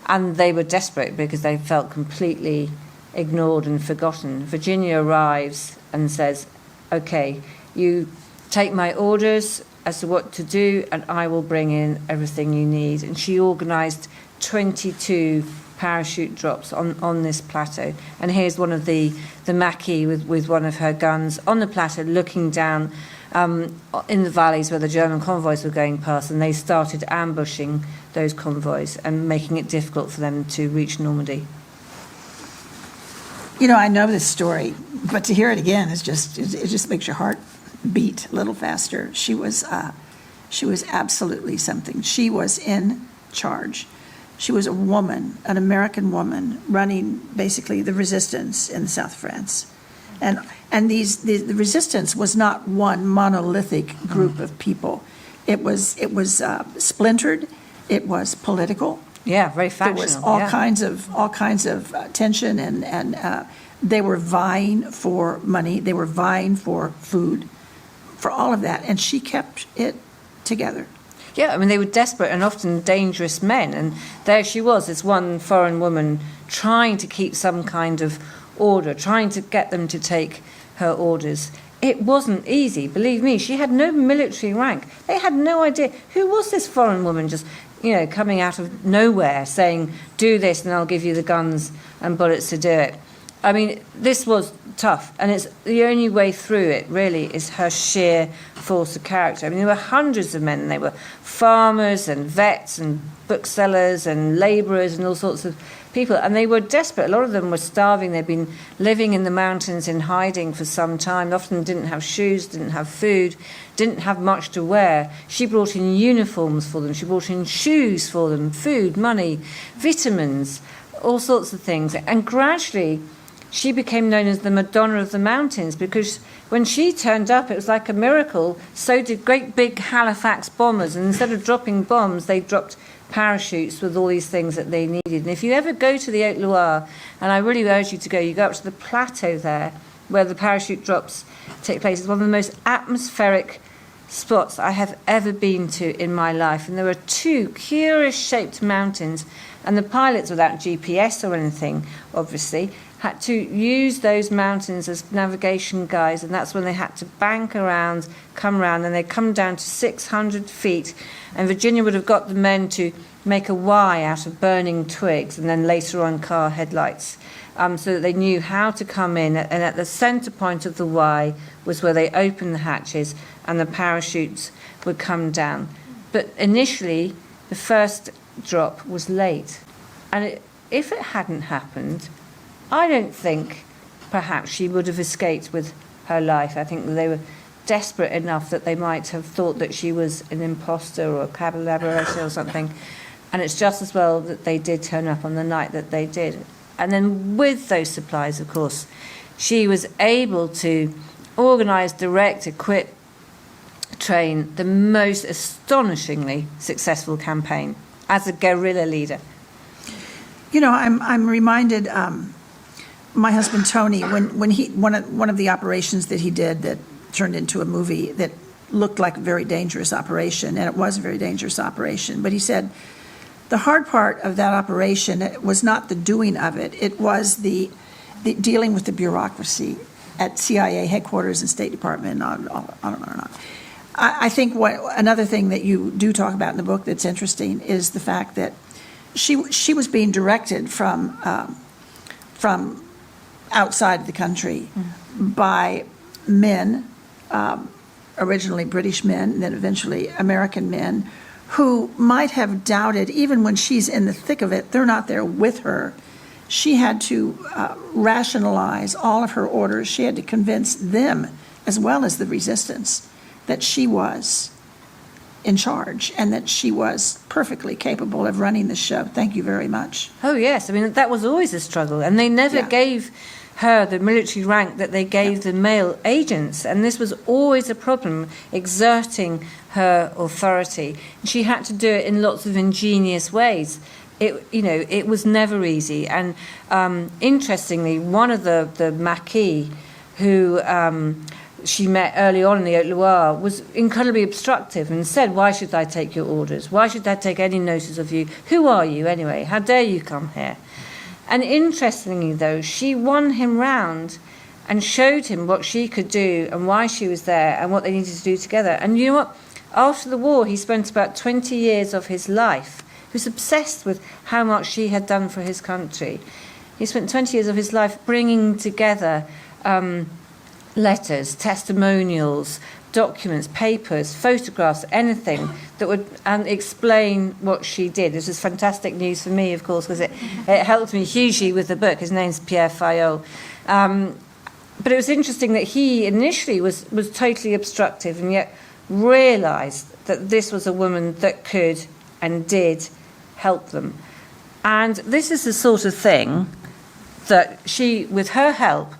And they were desperate because they felt completely ignored and forgotten. Virginia arrives and says, okay, you take my orders as to what to do, and I will bring in everything you need. And she organised 22 parachute drops on this plateau. And here's one of the Macchi with one of her guns on the plateau, looking down in the valleys where the German convoys were going past, and they started ambushing those convoys and making it difficult for them to reach Normandy. You know, I know this story, but to hear it again it just makes your heart beat a little faster. She was absolutely something. She was in charge. She was a woman, an American woman, running basically the resistance in South France. And the resistance was not one monolithic group of people. It was splintered. It was political. Yeah, very factional. There was all kinds of tension, and they were vying for money. They were vying for food, for all of that, and she kept it together. Yeah, I mean, they were desperate and often dangerous men, and there she was, this one foreign woman, trying to keep some kind of order, trying to get them to take her orders. It wasn't easy, believe me. She had no military rank. They had no idea. Who was this foreign woman just, coming out of nowhere saying, do this and I'll give you the guns and bullets to do it? I mean, this was tough, and it's the only way through it, really, is her sheer force of character. I mean, there were hundreds of men, and they were farmers and vets and booksellers and labourers and all sorts of people, and they were desperate. A lot of them were starving. They'd been living in the mountains in hiding for some time, often didn't have shoes, didn't have food, didn't have much to wear. She brought in uniforms for them. She brought in shoes for them, food, money, vitamins, all sorts of things. And gradually she became known as the Madonna of the mountains, because when she turned up, it was like a miracle. So did great big Halifax bombers. And instead of dropping bombs, they dropped parachutes with all these things that they needed. And if you ever go to the Haute-Loire, and I really urge you to go, you go up to the plateau there, where the parachute drops take place. It's one of the most atmospheric spots I have ever been to in my life. And there are two curious-shaped mountains, and the pilots, without GPS or anything, obviously, had to use those mountains as navigation guides, and that's when they had to bank around, come around, and they'd come down to 600 feet, and Virginia would have got the men to make a Y out of burning twigs and then later on car headlights, so that they knew how to come in, and at the center point of the Y was where they opened the hatches and the parachutes would come down. But initially, the first drop was late, and if it hadn't happened, I don't think perhaps she would have escaped with her life. I think they were desperate enough that they might have thought that she was an imposter or a collaborator or something. And it's just as well that they did turn up on the night that they did. And then with those supplies, of course, she was able to organise, direct, equip, train the most astonishingly successful campaign as a guerrilla leader. You know, I'm reminded, my husband Tony, when he one of the operations that he did that turned into a movie that looked like a very dangerous operation, and it was a very dangerous operation, but he said the hard part of that operation was not the doing of it, it was the dealing with the bureaucracy at CIA headquarters and State Department, I don't know. I think another thing that you do talk about in the book that's interesting is the fact that she was being directed from outside of the country by men, originally British men, and then eventually American men, who might have doubted, even when she's in the thick of it, they're not there with her. She had to rationalize all of her orders. She had to convince them, as well as the resistance, that she was in charge and that she was perfectly capable of running the show. Thank you very much. Oh, yes. I mean, that was always a struggle. And they never gave her the military rank that they gave the male agents. And this was always a problem, exerting her authority. And she had to do it in lots of ingenious ways. It was never easy. And interestingly, one of the Maquis who she met early on in the Haute-Loire was incredibly obstructive and said, "Why should I take your orders? Why should I take any notice of you? Who are you anyway? How dare you come here?" And interestingly, though, she won him round and showed him what she could do and why she was there and what they needed to do together. And you know what? After the war, he spent about 20 years of his life. He was obsessed with how much she had done for his country. He spent 20 years of his life bringing together letters, testimonials, documents, papers, photographs, anything that would explain what she did. This is fantastic news for me, of course, because it helped me hugely with the book. His name's Pierre Fayol. But it was interesting that he initially was totally obstructive and yet realised that this was a woman that could and did help them. And this is the sort of thing that she, with her help,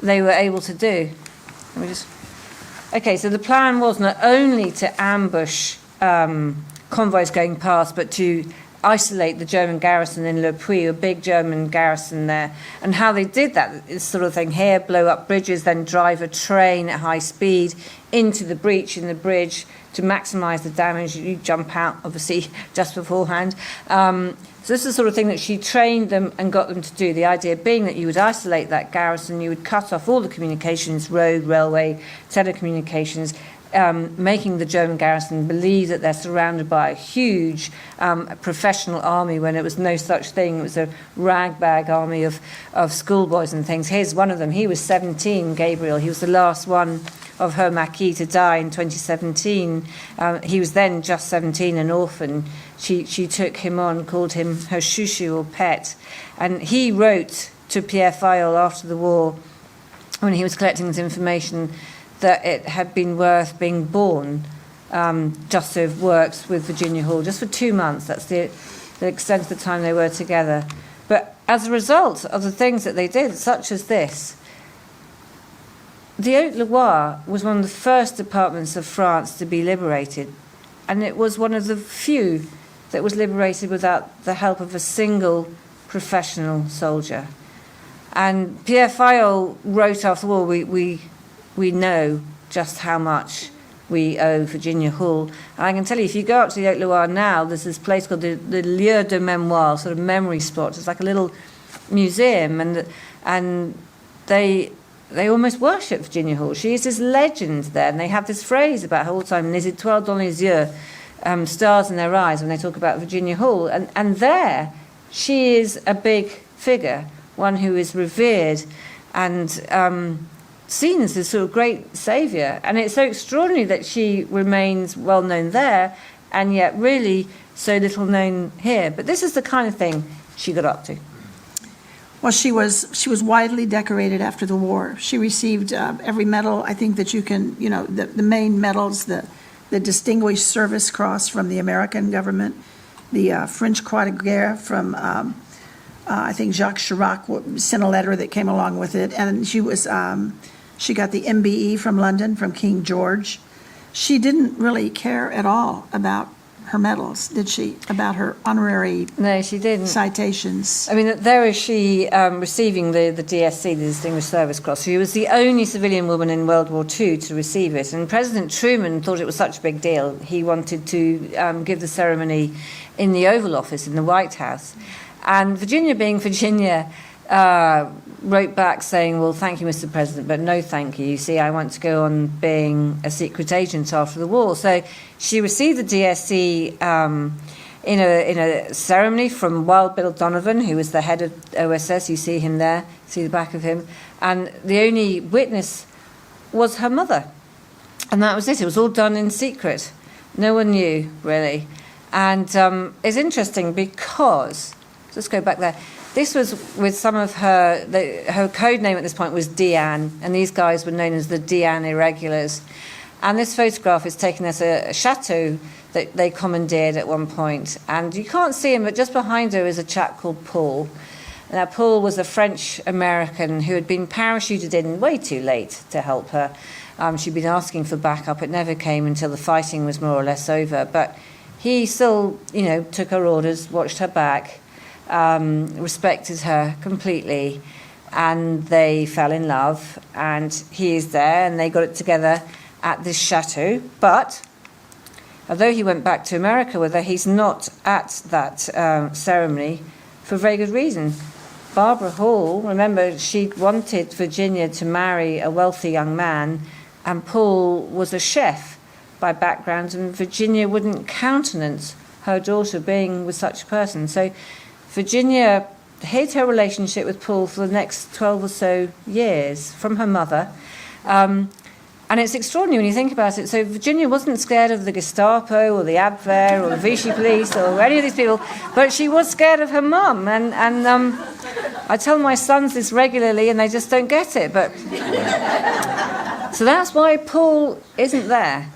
they were able to do. Okay, so the plan was not only to ambush convoys going past, but to isolate the German garrison in Le Puy, a big German garrison there. And how they did that is sort of thing here: blow up bridges, then drive a train at high speed into the breach in the bridge to maximise the damage. You jump out, obviously, just beforehand. So this is the sort of thing that she trained them and got them to do. The idea being that you would isolate that garrison, you would cut off all the communications, road, railway, telecommunications, making the German garrison believe that they're surrounded by a huge professional army when it was no such thing. It was a ragbag army of schoolboys and things. Here's one of them. He was 17, Gabriel. He was the last one of her Maquis to die in 2017. He was then just 17, an orphan. She took him on, called him her chouchou or pet. And he wrote to Pierre Fayol after the war, when he was collecting this information, that it had been worth being born just to have worked with Virginia Hall, just for 2 months. That's the extent of the time they were together. But as a result of the things that they did, such as this, the Haute-Loire was one of the first departments of France to be liberated, and it was one of the few that was liberated without the help of a single professional soldier. And Pierre Fayol wrote after the war, we know just how much we owe Virginia Hall. And I can tell you, if you go up to the Haute-Loire now, there's this place called the Lieu de Mémoire, sort of memory spot. It's like a little museum, and they almost worship Virginia Hall. She is this legend there, and they have this phrase about her all the time, les étoiles dans les yeux, stars in their eyes, when they talk about Virginia Hall. And there, she is a big figure, one who is revered and seen as this sort of great saviour. And it's so extraordinary that she remains well known there, and yet really so little known here. But this is the kind of thing she got up to. Well, she was widely decorated after the war. She received every medal, I think, that you can, the main medals, the Distinguished Service Cross from the American government, the French Croix de Guerre from, I think Jacques Chirac sent a letter that came along with it, and she got the MBE from London, from King George. She didn't really care at all about her medals, did she? About her honorary No, she didn't. citations. I mean, there is she receiving the DSC, the Distinguished Service Cross. She was the only civilian woman in World War II to receive it. And President Truman thought it was such a big deal. He wanted to give the ceremony in the Oval Office in the White House. And Virginia, being Virginia, wrote back saying, well, thank you, Mr. President, but no thank you. You see, I want to go on being a secret agent after the war. So she received the DSC in a ceremony from Wild Bill Donovan, who was the head of OSS. You see him there, see the back of him. And the only witness was her mother. And that was it. It was all done in secret. No one knew, really. And it's interesting because, let's go back there. This was with some of her code name at this point was Deanne, and these guys were known as the Deanne Irregulars. And this photograph is taken at a chateau that they commandeered at one point. And you can't see him, but just behind her is a chap called Paul. Now, Paul was a French-American who had been parachuted in way too late to help her. She'd been asking for backup. It never came until the fighting was more or less over. But he still, took her orders, watched her back, respected her completely, and they fell in love, and he is there, and they got it together at this chateau. But although he went back to America with her, he's not at that ceremony for very good reason. Barbara Hall, remember, she wanted Virginia to marry a wealthy young man, and Paul was a chef by background, and Virginia wouldn't countenance her daughter being with such a person. So Virginia hid her relationship with Paul for the next 12 or so years from her mother. And it's extraordinary when you think about it. So Virginia wasn't scared of the Gestapo or the Abwehr or the Vichy police or any of these people, but she was scared of her mum. And I tell my sons this regularly, and they just don't get it. But so that's why Paul isn't there.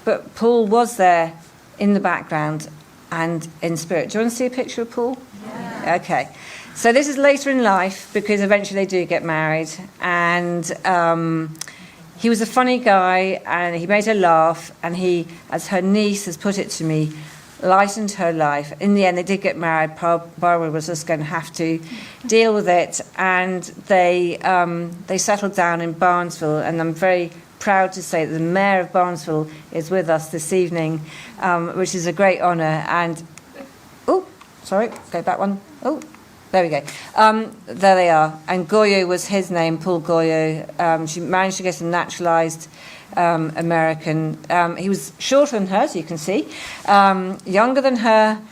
But Paul was there in the background and in spirit. Do you want to see a picture of Paul? Yeah. Okay. So this is later in life, because eventually they do get married. And he was a funny guy, and he made her laugh. And he, as her niece has put it to me, lightened her life. In the end, they did get married. Barbara was just going to have to deal with it. And they settled down in Barnesville. And I'm very proud to say that the mayor of Barnesville is with us this evening, which is a great honour. And, go back one. Oh, there we go. There they are. And Goyo was his name, Paul Goyo. She managed to get him naturalised American. He was shorter than her, as you can see, younger than her,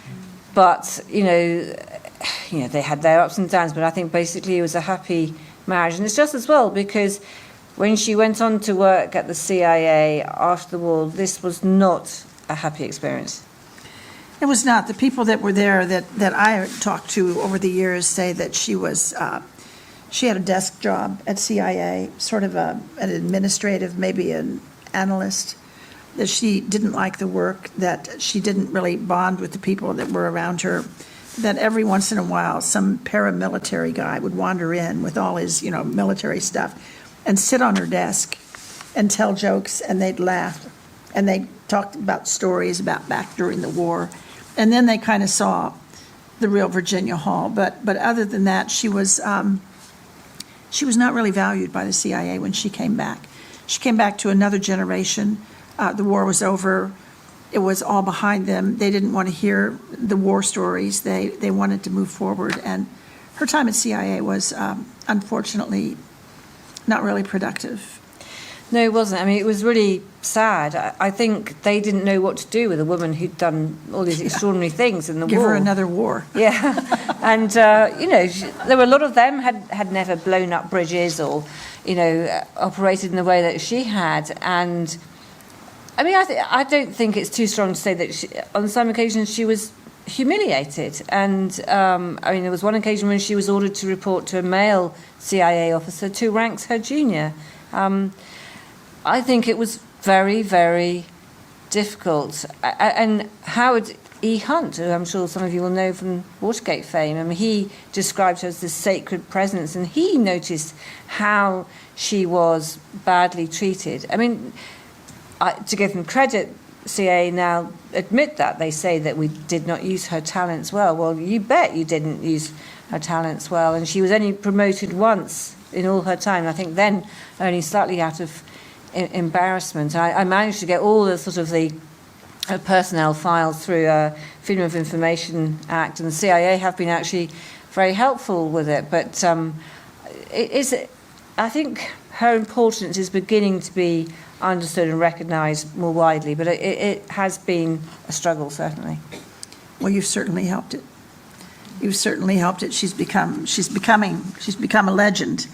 but, they had their ups and downs, but I think basically it was a happy marriage. And it's just as well, because when she went on to work at the CIA after the war, this was not a happy experience. It was not. The people that were there that I talked to over the years say that she had a desk job at CIA, sort of an administrative, maybe an analyst, that she didn't like the work, that she didn't really bond with the people that were around her, that every once in a while some paramilitary guy would wander in with all his, military stuff and sit on her desk and tell jokes, and they'd laugh, and they talked about stories about back during the war. And then they kind of saw the real Virginia Hall. But other than that, she was not really valued by the CIA when she came back. She came back to another generation. The war was over. It was all behind them. They didn't want to hear the war stories. They wanted to move forward. And her time at CIA was unfortunately not really productive. No, it wasn't. I mean, it was really sad. I think they didn't know what to do with a woman who'd done all these extraordinary things in the Give war. her another war. Yeah, and there were a lot of them had never blown up bridges or, operated in the way that she had. And I mean, I don't think it's too strong to say that on some occasions she was humiliated. And there was one occasion when she was ordered to report to a male CIA officer 2 ranks her junior. I think it was very, very difficult. And Howard E. Hunt, who I'm sure some of you will know from Watergate fame, he described her as this sacred presence, and he noticed how she was badly treated. I mean, to give them credit, CIA now admit that. They say that we did not use her talents well. Well, you bet you didn't use her talents well, and she was only promoted once in all her time. I think then only slightly out of embarrassment. I managed to get all the sort of the personnel files through Freedom of Information Act, and the CIA have been actually very helpful with it. But I think her importance is beginning to be understood and recognised more widely, but it has been a struggle, certainly. Well, you've certainly helped it. You've certainly helped it. She's become a legend.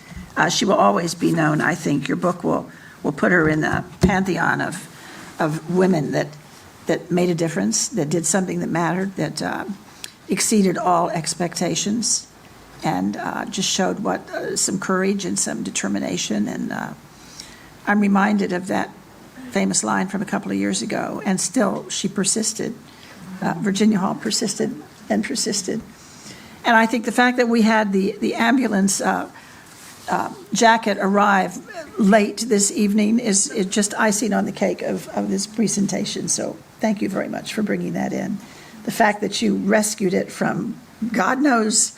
She will always be known. I think your book will put her in the pantheon of women that made a difference, that did something that mattered, that exceeded all expectations, and just showed some courage and some determination. And I'm reminded of that famous line from a couple of years ago, and still she persisted. Virginia Hall persisted and persisted. And I think the fact that we had the ambulance jacket arrive late this evening is just icing on the cake of this presentation. So thank you very much for bringing that in. The fact that you rescued it from God knows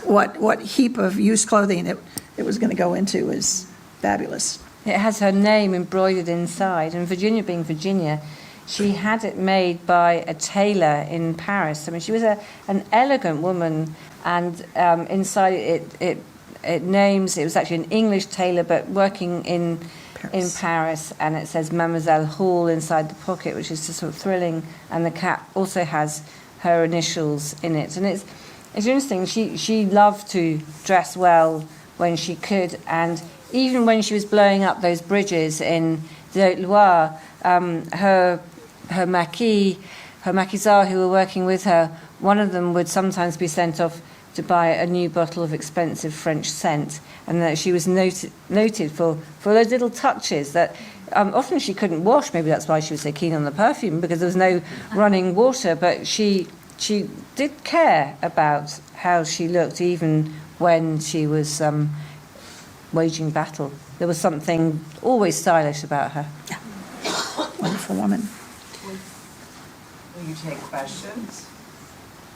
what heap of used clothing it was going to go into is fabulous. It has her name embroidered inside, and Virginia being Virginia, she had it made by a tailor in Paris. I mean, she was an elegant woman, and inside it names, it was actually an English tailor, but working in Paris, and it says Mademoiselle Hall inside the pocket, which is just sort of thrilling, and the cap also has her initials in it. And it's interesting, she loved to dress well when she could, and even when she was blowing up those bridges in the Loire, her maquisards who were working with her, one of them would sometimes be sent off to buy a new bottle of expensive French scent, and that she was noted for those little touches that often she couldn't wash. Maybe that's why she was so keen on the perfume, because there was no running water, but she did care about how she looked even when she was waging battle. There was something always stylish about her. Yeah. Wonderful woman. Will you take questions?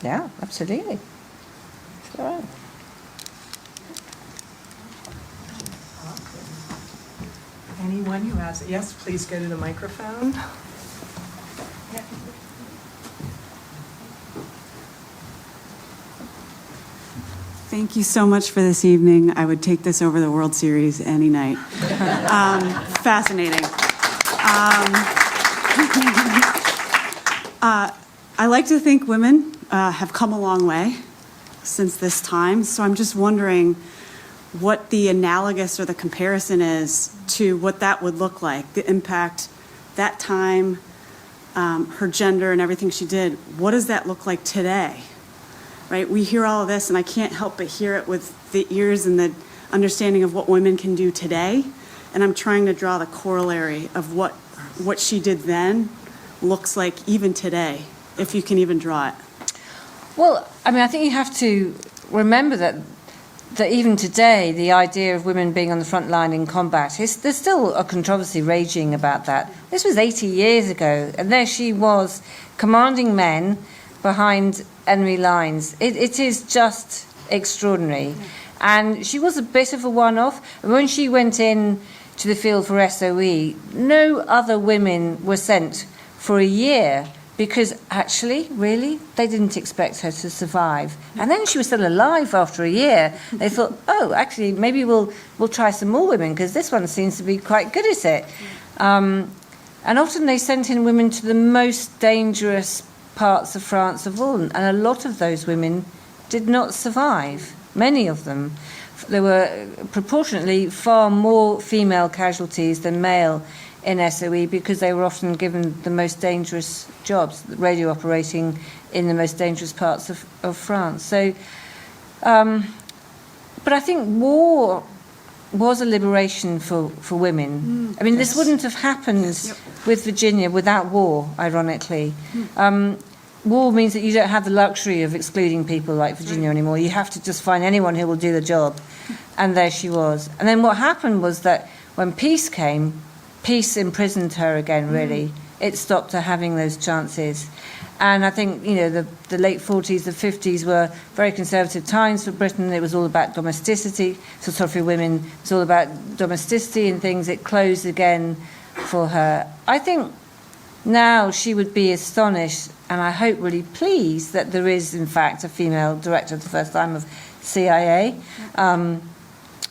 Yeah, absolutely. All right. Anyone who has, yes, please go to the microphone. Thank you so much for this evening. I would take this over the World Series any night. Fascinating. I like to think women have come a long way since this time, so I'm just wondering what the analogous or the comparison is to what that would look like, the impact that time, her gender and everything she did. What does that look like today? Right? We hear all of this, and I can't help but hear it with the ears and the understanding of what women can do today. And I'm trying to draw the corollary of what she did then looks like even today, if you can even draw it. Well, I mean, I think you have to remember that even today, the idea of women being on the front line in combat, there's still a controversy raging about that. This was 80 years ago, and there she was commanding men behind enemy lines. It is just extraordinary. And she was a bit of a one-off. When she went in to the field for SOE, no other women were sent for a year because actually, really, they didn't expect her to survive. And then she was still alive after a year. They thought, oh, actually, maybe we'll try some more women, because this one seems to be quite good at it. And often they sent in women to the most dangerous parts of France of all, and a lot of those women did not survive, many of them. There were proportionately far more female casualties than male in SOE, because they were often given the most dangerous jobs, radio operating in the most dangerous parts of France. So, but I think war was a liberation for women. I mean, this wouldn't have happened with Virginia without war, ironically. War means that you don't have the luxury of excluding people like Virginia anymore. You have to just find anyone who will do the job. And there she was. And then what happened was that when peace came, peace imprisoned her again, really. It stopped her having those chances. And I think, you know, the late 40s, the 50s were very conservative times for Britain. It was all about domesticity. So sorry for women, it was all about domesticity and things. It closed again for her. I think now she would be astonished, and I hope really pleased, that there is, in fact, a female director for the first time of CIA.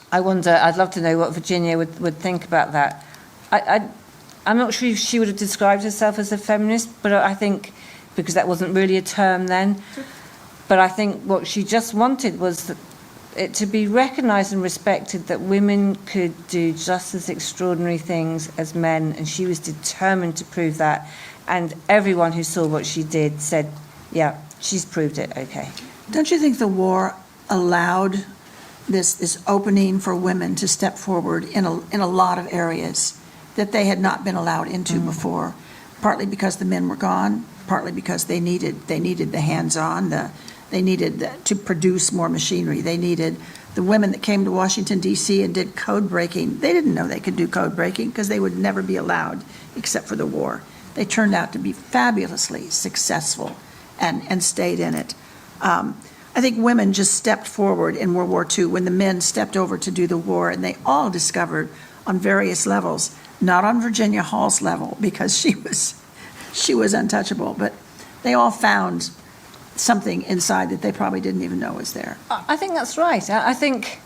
I wonder, I'd love to know what Virginia would think about that. I'm not sure if she would have described herself as a feminist, but I think, because that wasn't really a term then, but I think what she just wanted was it to be recognised and respected that women could do just as extraordinary things as men, and she was determined to prove that. And everyone who saw what she did said, yeah, she's proved it, okay. Don't you think the war allowed this opening for women to step forward in a lot of areas that they had not been allowed into before, partly because the men were gone, partly because they needed the hands-on, they needed to produce more machinery. They needed the women that came to Washington, D.C. and did code breaking. They didn't know they could do code breaking because they would never be allowed except for the war. They turned out to be fabulously successful and stayed in it. I think women just stepped forward in World War II when the men stepped over to do the war, and they all discovered on various levels, not on Virginia Hall's level because she was untouchable, but they all found something inside that they probably didn't even know was there. I think that's right. I think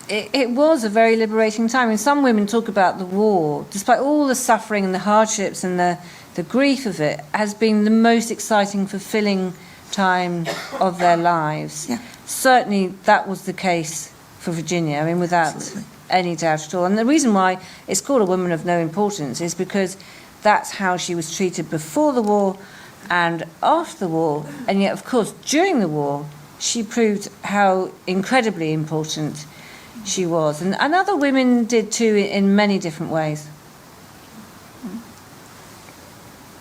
it was a very liberating time. And some women talk about the war, despite all the suffering and the hardships and the grief of it, has been the most exciting, fulfilling time of their lives. Yeah. Certainly that was the case for Virginia, I mean, without any doubt at all. And the reason why it's called A Woman of No Importance is because that's how she was treated before the war and after the war. And yet, of course, during the war, she proved how incredibly important she was. And other women did too, in many different ways.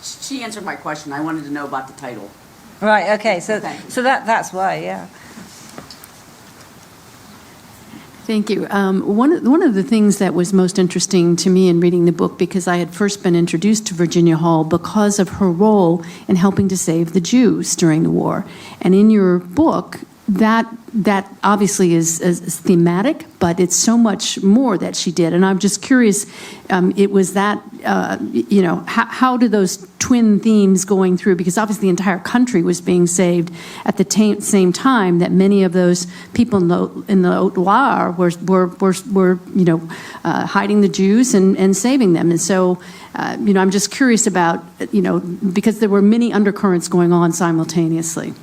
She answered my question. I wanted to know about the title. Right, okay, so Okay. that's why, yeah. Thank you. One of the things that was most interesting to me in reading the book, because I had first been introduced to Virginia Hall because of her role in helping to save the Jews during the war. And in your book, that obviously is thematic, but it's so much more that she did. And I'm just curious, it was that, how do those twin themes going through, because obviously the entire country was being saved at the same time that many of those people in the Haute-Loire were hiding the Jews and saving them. And so, I'm just curious about, because there were many undercurrents going on simultaneously.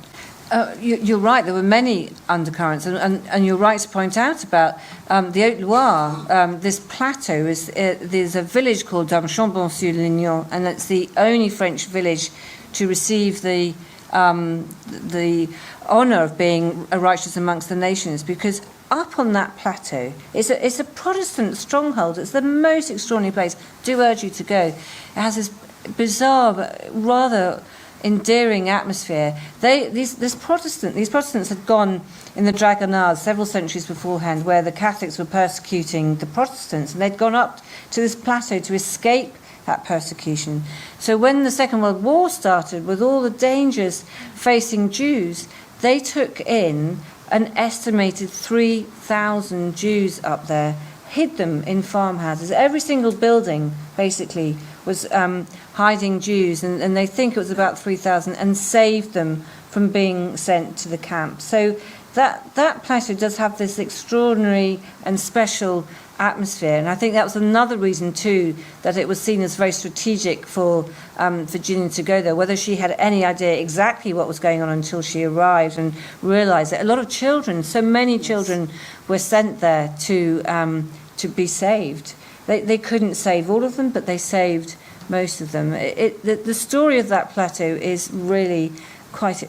You're right, there were many undercurrents, and you're right to point out about the Haute-Loire. This plateau, there's a village called Chambon-sur-Lignon, and it's the only French village to receive the honour of being a righteous amongst the nations, because up on that plateau, it's a Protestant stronghold. It's the most extraordinary place. I do urge you to go. It has this bizarre, rather endearing atmosphere. These Protestants had gone in the Dragonnades several centuries beforehand, where the Catholics were persecuting the Protestants, and they'd gone up to this plateau to escape that persecution. So when the Second World War started, with all the dangers facing Jews, they took in an estimated 3,000 Jews up there, hid them in farmhouses. Every single building, basically, was hiding Jews, and they think it was about 3,000, and saved them from being sent to the camp. So that plateau does have this extraordinary and special atmosphere, and I think that was another reason too that it was seen as very strategic for Virginia to go there, whether she had any idea exactly what was going on until she arrived and realized that a lot of children, so many children, were sent there to be saved. They couldn't save all of them, but they saved most of them. The story of that plateau is really quite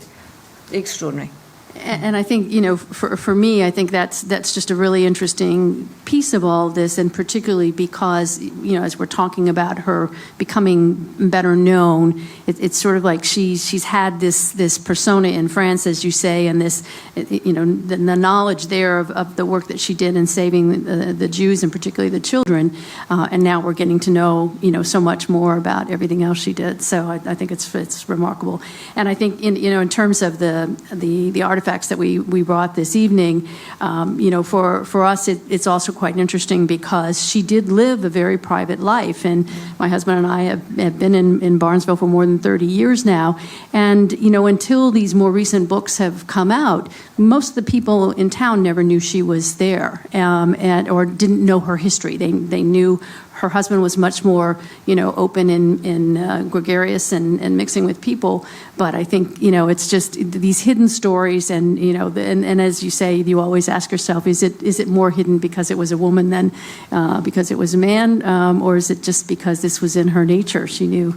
extraordinary. And I think, for me, I think that's just a really interesting piece of all this, and particularly because, as we're talking about her becoming better known, it's sort of like she's had this persona in France, as you say, and this, the knowledge there of the work that she did in saving the Jews, and particularly the children, and now we're getting to know, so much more about everything else she did. So I think it's remarkable. And I think, in terms of the artifacts that we brought this evening, for us, it's also quite interesting because she did live a very private life. And my husband and I have been in Barnesville for more than 30 years now. And, until these more recent books have come out, most of the people in town never knew she was there, or didn't know her history. They knew her husband was much more, open and gregarious and mixing with people. But I think, it's just these hidden stories, and and as you say, you always ask yourself, is it more hidden because it was a woman than because it was a man, or is it just because this was in her nature? She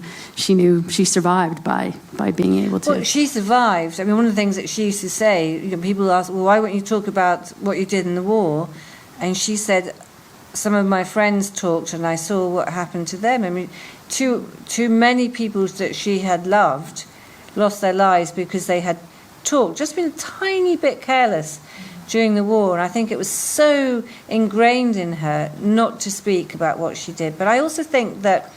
survived by being able to. Well, she survived. I mean, one of the things that she used to say, people ask, well, why won't you talk about what you did in the war? And she said, some of my friends talked and I saw what happened to them. I mean, too many people that she had loved lost their lives because they had talked, just been a tiny bit careless during the war. And I think it was so ingrained in her not to speak about what she did. But I also think that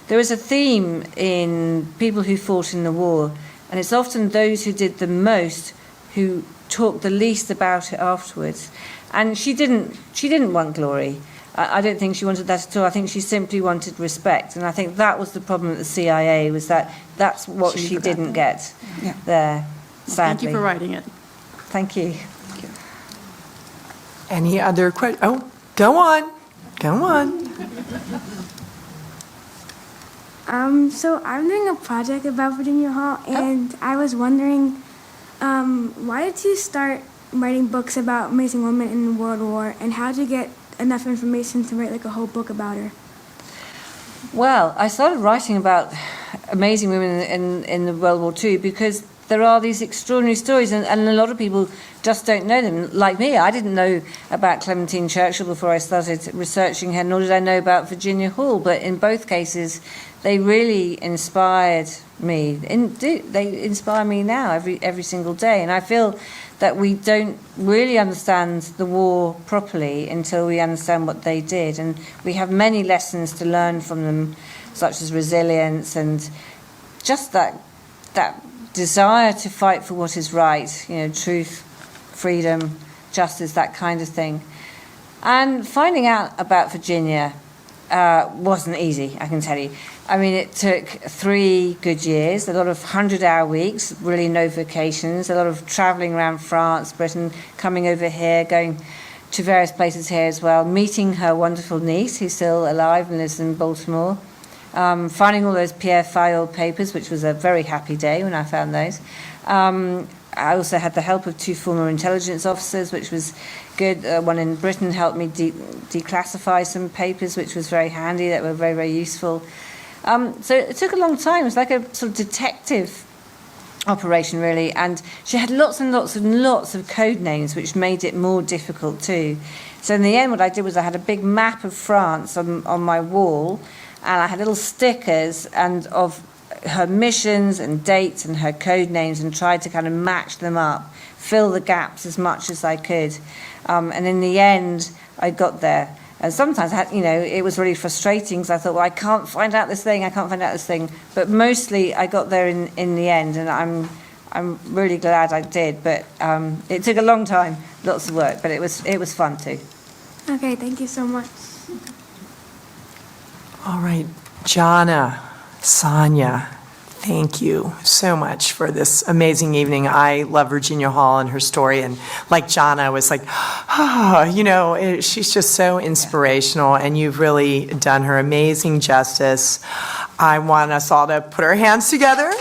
there is a theme in people who fought in the war, and it's often those who did the most who talk the least about it afterwards. And she didn't want glory. I don't think she wanted that at all. I think she simply wanted respect. And I think that was the problem at the CIA, was that's what she didn't get there, sadly. Thank you for writing it. Thank you. Any other questions? Oh, go on. So I'm doing a project about Virginia Hall, and I was wondering, why did you start writing books about amazing women in World War, and how did you get enough information to write a whole book about her? Well, I started writing about amazing women in the World War II because there are these extraordinary stories, and a lot of people just don't know them. Like me, I didn't know about Clementine Churchill before I started researching her, nor did I know about Virginia Hall. But in both cases, they really inspired me. They inspire me now every single day. And I feel that we don't really understand the war properly until we understand what they did. And we have many lessons to learn from them, such as resilience and just that desire to fight for what is right, truth, freedom, justice, that kind of thing. And finding out about Virginia wasn't easy, I can tell you. I mean, it took 3 good years, a lot of 100-hour weeks, really no vacations, a lot of travelling around France, Britain, coming over here, going to various places here as well, meeting her wonderful niece, who's still alive and lives in Baltimore, finding all those Pierre Fayol papers, which was a very happy day when I found those. I also had the help of 2 former intelligence officers, which was good. One in Britain helped me declassify some papers, which was very handy, that were very, very useful. So it took a long time. It was like a sort of detective operation, really. And she had lots and lots and lots of code names, which made it more difficult too. So in the end, what I did was I had a big map of France on my wall, and I had little stickers and of her missions and dates and her code names, and tried to kind of match them up, fill the gaps as much as I could. And in the end, I got there. And sometimes, it was really frustrating because I thought, well, I can't find out this thing. But mostly, I got there in the end, and I'm really glad I did. But it took a long time, lots of work, but it was fun too. Okay, thank you so much. All right. Jonna, Sonia, thank you so much for this amazing evening. I love Virginia Hall and her story, and like Jonna, I was like, she's just so inspirational, and you've really done her amazing justice. I want us all to put our hands together